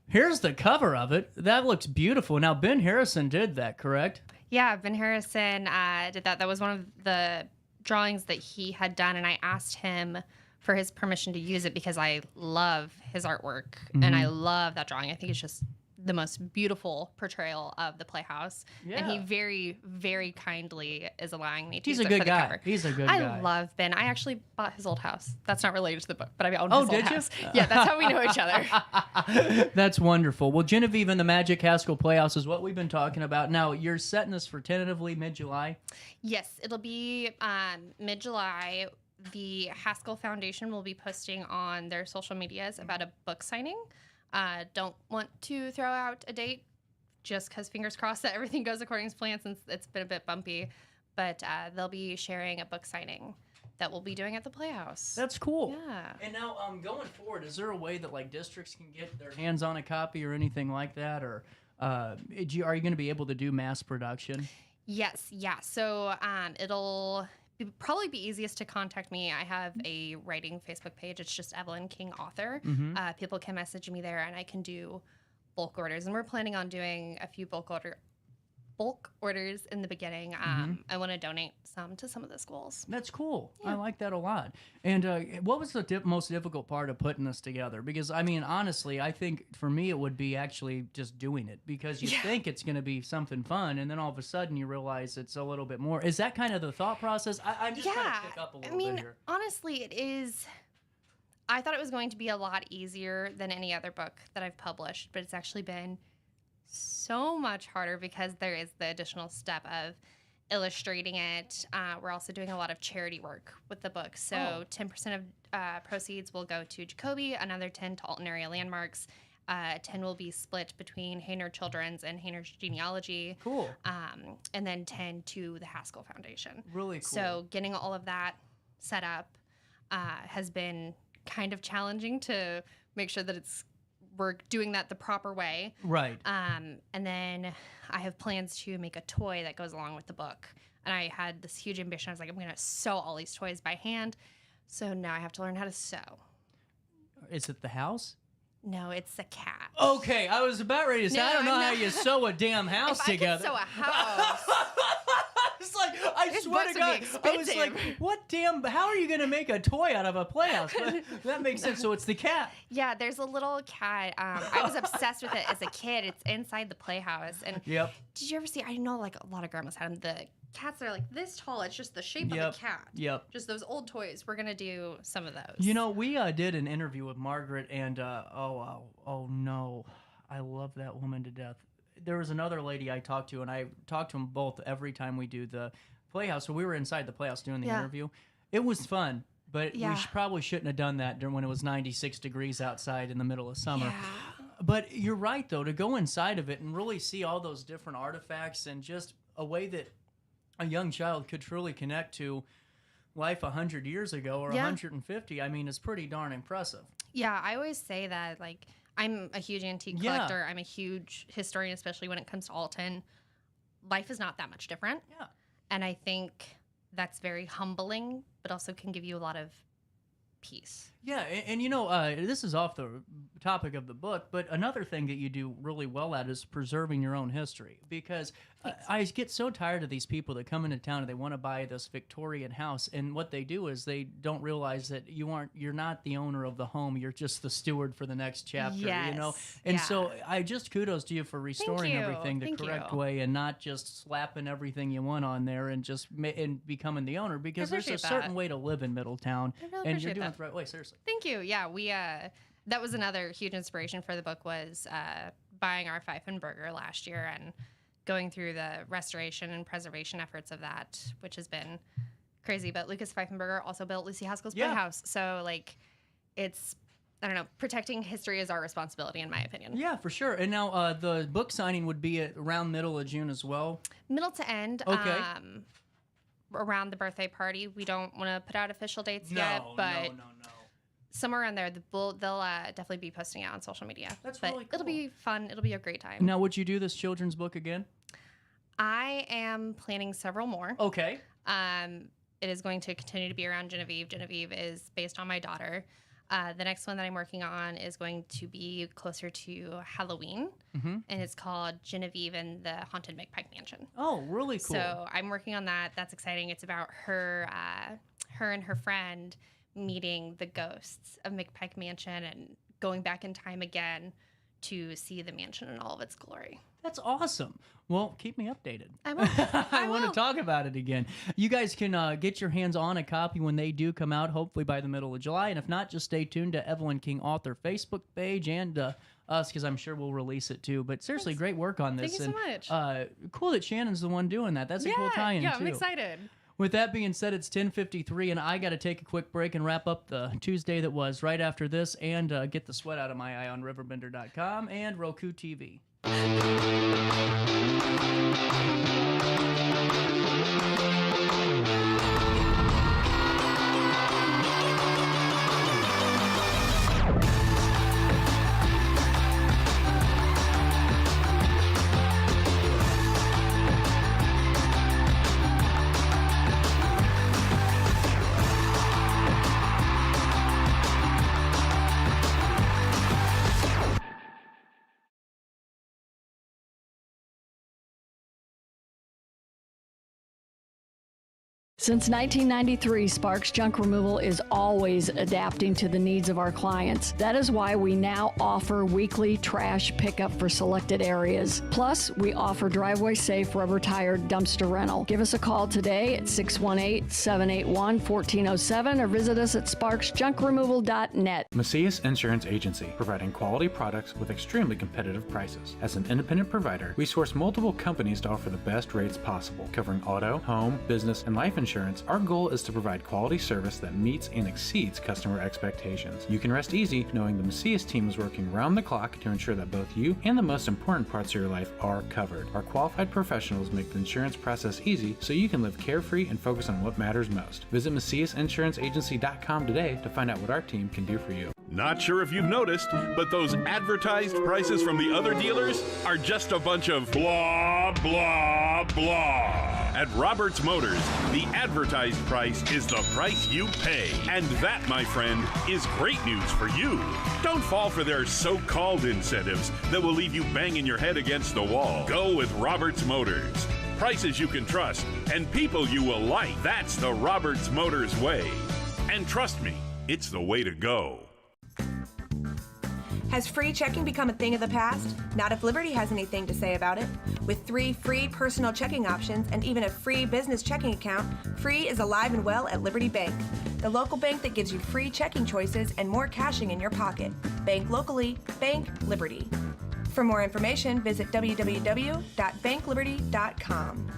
Here's the cover of it. That looks beautiful. Now, Ben Harrison did that, correct? Yeah, Ben Harrison did that. That was one of the drawings that he had done, and I asked him for his permission to use it because I love his artwork, and I love that drawing. I think it's just the most beautiful portrayal of the Playhouse. Yeah. And he very, very kindly is allowing me to He's use a it good for the guy. cover. He's a good guy. I love Ben. I actually bought his old house. That's not related to the book, but I own Oh, his old did you? house. Yeah, that's how we know each other. That's wonderful. Well, Genevieve and the Magic Haskell Playhouse is what we've been talking about. Now, you're setting this for tentatively mid-July? Yes, it'll be mid-July. The Haskell Foundation will be posting on their social medias about a book signing. Don't want to throw out a date just because fingers crossed that everything goes according to plan since it's been a bit bumpy. But they'll be sharing a book signing that we'll be doing at the Playhouse. That's cool. Yeah. And now, going forward, is there a way that like districts can get their hands on a copy or anything like that? Or are you going to be able to do mass production? Yes, yeah. So it'll probably be easiest to contact me. I have a writing Facebook page. It's just Evelyn King Author. People can message me there, and I can do bulk orders. And we're planning on doing a few bulk orders in the beginning. I want to donate some to some of the schools. That's cool. Yeah. I like that a lot. And what was the most difficult part of putting this together? Because, I mean, honestly, I think for me it would be actually just doing it because you think it's going to be something fun, and then all of a sudden you realize it's a little bit more. Is that kind of the thought process? I'm just trying to pick up a little bit here. Honestly, it is. I thought it was going to be a lot easier than any other book that I've published, but it's actually been so much harder because there is the additional step of illustrating it. We're also doing a lot of charity work with the book. So 10% of proceeds will go to Jacoby, another 10 to Alton Area Landmarks. 10 will be split between Hainer Children's and Hainer's Genealogy. Cool. And then 10 to the Haskell Foundation. Really cool. So getting all of that set up has been kind of challenging to make sure that we're doing that the proper way. Right. And then I have plans to make a toy that goes along with the book. And I had this huge ambition. I was like, I'm going to sew all these toys by hand. So now I have to learn how to sew. Is it the house? No, it's a cat. Okay, I was about ready to say, I don't know how you sew a damn house together. I could sew a house. It's like, I swear to God, I was like, how are you going to make a toy out of a playhouse? That makes sense. So it's the cat. Yeah, there's a little cat. I was obsessed with it as a kid. It's inside the playhouse. And did you ever see, I know like a lot of grandmas had them, the cats that are like this tall. It's just the shape of the cat. Yep. Just those old toys. We're going to do some of those. You know, we did an interview with Margaret and, oh no, I love that woman to death. There was another lady I talked to, and I talked to them both every time we do the Playhouse. So we were inside the Playhouse doing the interview. It was fun, but we probably shouldn't have done that when it was 96 degrees outside in the middle of summer. But you're right, though, to go inside of it and really see all those different artifacts and just a way that a young child could truly connect to life 100 years ago or 150, I mean, is pretty darn impressive. Yeah, I always say that, like, I'm a huge antique collector. I'm a huge historian, especially when it comes to Alton. Life is not that much different. Yeah. And I think that's very humbling, but also can give you a lot of peace. Yeah, and you know, this is off the topic of the book, but another thing that you do really well at is preserving your own history. Because I get so tired of these people that come into town and they want to buy this Victorian house, and what they do is they don't realize that you're not the owner of the home, you're just the steward for the next chapter. Yes. You know, and so I just kudos to you for restoring everything the correct way and not just slapping everything you want on there and just and becoming the owner. Because there's a certain way to live in Middletown, and you're doing it the right way. Seriously. Thank you. Yeah, we that was another huge inspiration for the book was buying our Pfeifenberger last year and going through the restoration and preservation efforts of that, which has been crazy. But Lucas Pfeifenberger also built Lucy Haskell's Playhouse, so like it's. I don't know. Protecting history is our responsibility, in my opinion. Yeah, for sure. And now the book signing would be at around middle of June as well. Middle to end. Okay. Around the birthday party. We don't want to put out official dates yet, but somewhere around there, they'll definitely be posting it on social media. That's but really cool. It'll be fun. It'll be a great time. Now, would you do this children's book again? I am planning several more. Okay. It is going to continue to be around Genevieve. Genevieve is based on my daughter. The next one that I'm working on is going to be closer to Halloween, and it's called Genevieve and the Haunted McPike Mansion. Oh, really cool. So I'm working on that. That's exciting. It's about her and her friend meeting the ghosts of McPike Mansion and going back in time again to see the mansion in all of its glory. That's awesome. Well, keep me updated. I will. I want to talk about it again. You guys can get your hands on a copy when they do come out, hopefully by the middle of July. And if not, just stay tuned to Evelyn King Author Facebook page and us, because I'm sure we'll release it too. But seriously, great work on this. Thank you so much. Cool that Shannon's the one doing that. That's a cool tie-in, too. Yeah, I'm excited. With that being said, it's 10:53, and I got to take a quick break and wrap up the Tuesday that was right after this and get the sweat out of my eye on RiverBender.com and Roku TV. Since 1993, Sparks Junk Removal is always adapting to the needs of our clients. That is why we now offer weekly trash pickup for selected areas. Plus, we offer driveway-safe rubber-tired dumpster rental. Give us a call today at 618-781-1407 or visit us at sparksjunkremoval.net. Macias Insurance Agency, providing quality products with extremely competitive prices. As an independent provider, we source multiple companies to offer the best rates possible, covering auto, home, business, and life insurance. Our goal is to provide quality service that meets and exceeds customer expectations. You can rest easy knowing the Macias team is working round the clock to ensure that both you and the most important parts of your life are covered. Our qualified professionals make the insurance process easy so you can live carefree and focus on what matters most. Visit MaciasInsuranceAgency.com today to find out what our team can do for you. Not sure if you've noticed, but those advertised prices from the other dealers are just a bunch of blah, blah, blah. At Roberts Motors, the advertised price is the price you pay. And that, my friend, is great news for you. Don't fall for their so-called incentives that will leave you banging your head against the wall. Go with Roberts Motors. Prices you can trust and people you will like. That's the Roberts Motors way. And trust me, it's the way to go. Has free checking become a thing of the past? Not if Liberty has anything to say about it. With 3 free personal checking options and even a free business checking account, free is alive and well at Liberty Bank, the local bank that gives you free checking choices and more cashing in your pocket. Bank locally, bank Liberty. For more information, visit www.bankliberty.com.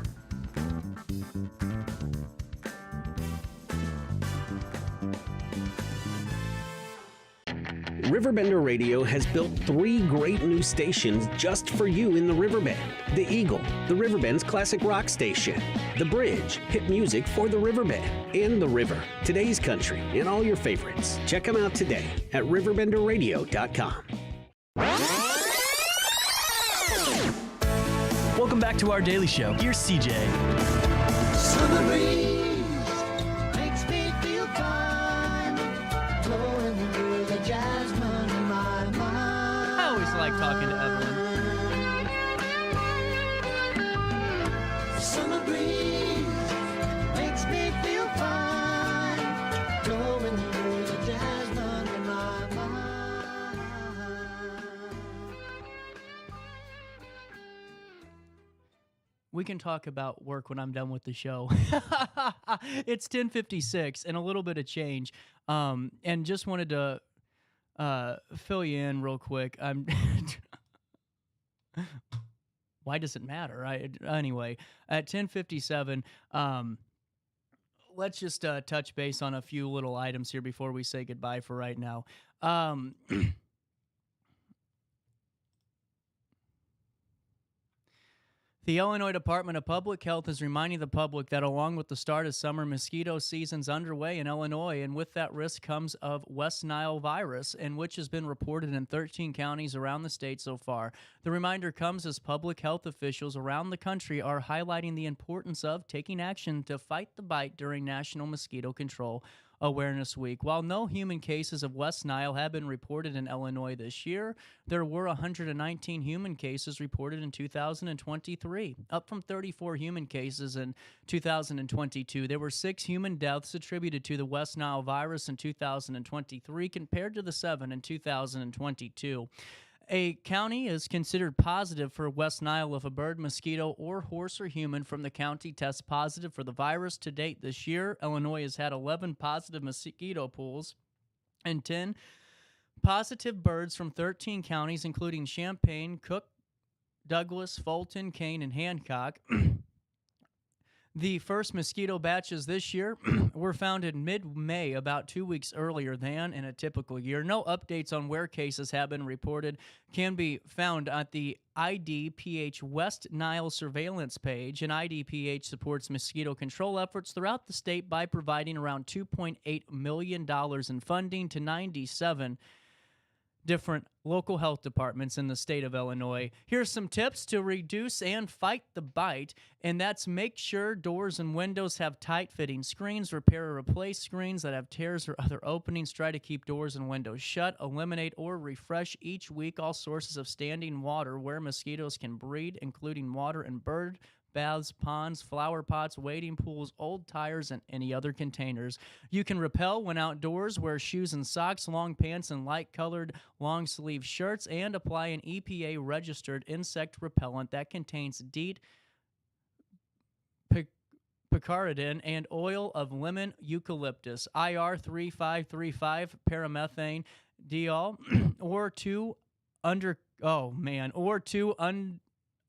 RiverBender Radio has built 3 great new stations just for you in the Riverbend. The Eagle, the Riverbend's classic rock station. The Bridge, hit music for the Riverbend. And The River, today's country, and all your favorites. Check them out today at RiverBender.com. Welcome back to our daily show. Here's CJ. Summer breeze makes me feel fine, blowing through the jasmine in my mind. I always like talking to Evelyn. Summer breeze makes me feel fine, blowing through the jasmine in my mind. We can talk about work when I'm done with the show. It's 10:56 and a little bit of change. And just wanted to fill you in real quick. Why does it matter? Anyway, at 10:57, let's just touch base on a few little items here before we say goodbye for right now. The Illinois Department of Public Health is reminding the public that along with the start of summer mosquito seasons underway in Illinois, and with that risk comes of West Nile virus, and which has been reported in 13 counties around the state so far. The reminder comes as public health officials around the country are highlighting the importance of taking action to fight the bite during National Mosquito Control Awareness Week. While no human cases of West Nile have been reported in Illinois this year, there were 119 human cases reported in 2023, up from 34 human cases in 2022. There were 6 human deaths attributed to the West Nile virus in 2023 compared to the 7 in 2022. A county is considered positive for West Nile if a bird, mosquito, or horse or human from the county tests positive for the virus. To date this year, Illinois has had 11 positive mosquito pools and 10 positive birds from 13 counties, including Champaign, Cook, Douglas, Fulton, Kane, and Hancock. The first mosquito batches this year were found in mid-May, about 2 weeks earlier than in a typical year. No updates on where cases have been reported can be found at the IDPH West Nile surveillance page, and IDPH supports mosquito control efforts throughout the state by providing around $2.8 million in funding to 97 different local health departments in the state of Illinois. Here's some tips to reduce and fight the bite, and that's make sure doors and windows have tight-fitting screens, repair or replace screens that have tears or other openings, try to keep doors and windows shut, eliminate or refresh each week all sources of standing water where mosquitoes can breed, including water and bird baths, ponds, flower pots, wading pools, old tires, and any other containers. You can repel when outdoors, wear shoes and socks, long pants, and light-colored long-sleeve shirts, and apply an EPA-registered insect repellent that contains DEET, picaridin, and oil of lemon eucalyptus, IR 3535, paramethane, diol, or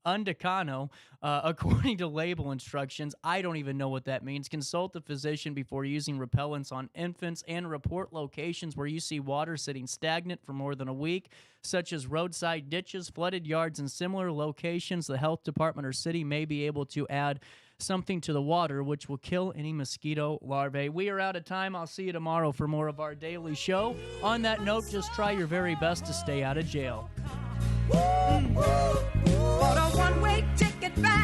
Undecano, according to label instructions. I don't even know what that means. Consult a physician before using repellents on infants, and report locations where you see water sitting stagnant for more than a week, such as roadside ditches, flooded yards, and similar locations. The health department or city may be able to add something to the water which will kill any mosquito larvae. We are out of time. I'll see you tomorrow for more of our daily show. On that note, just try your very best to stay out of jail. What a one-way ticket back.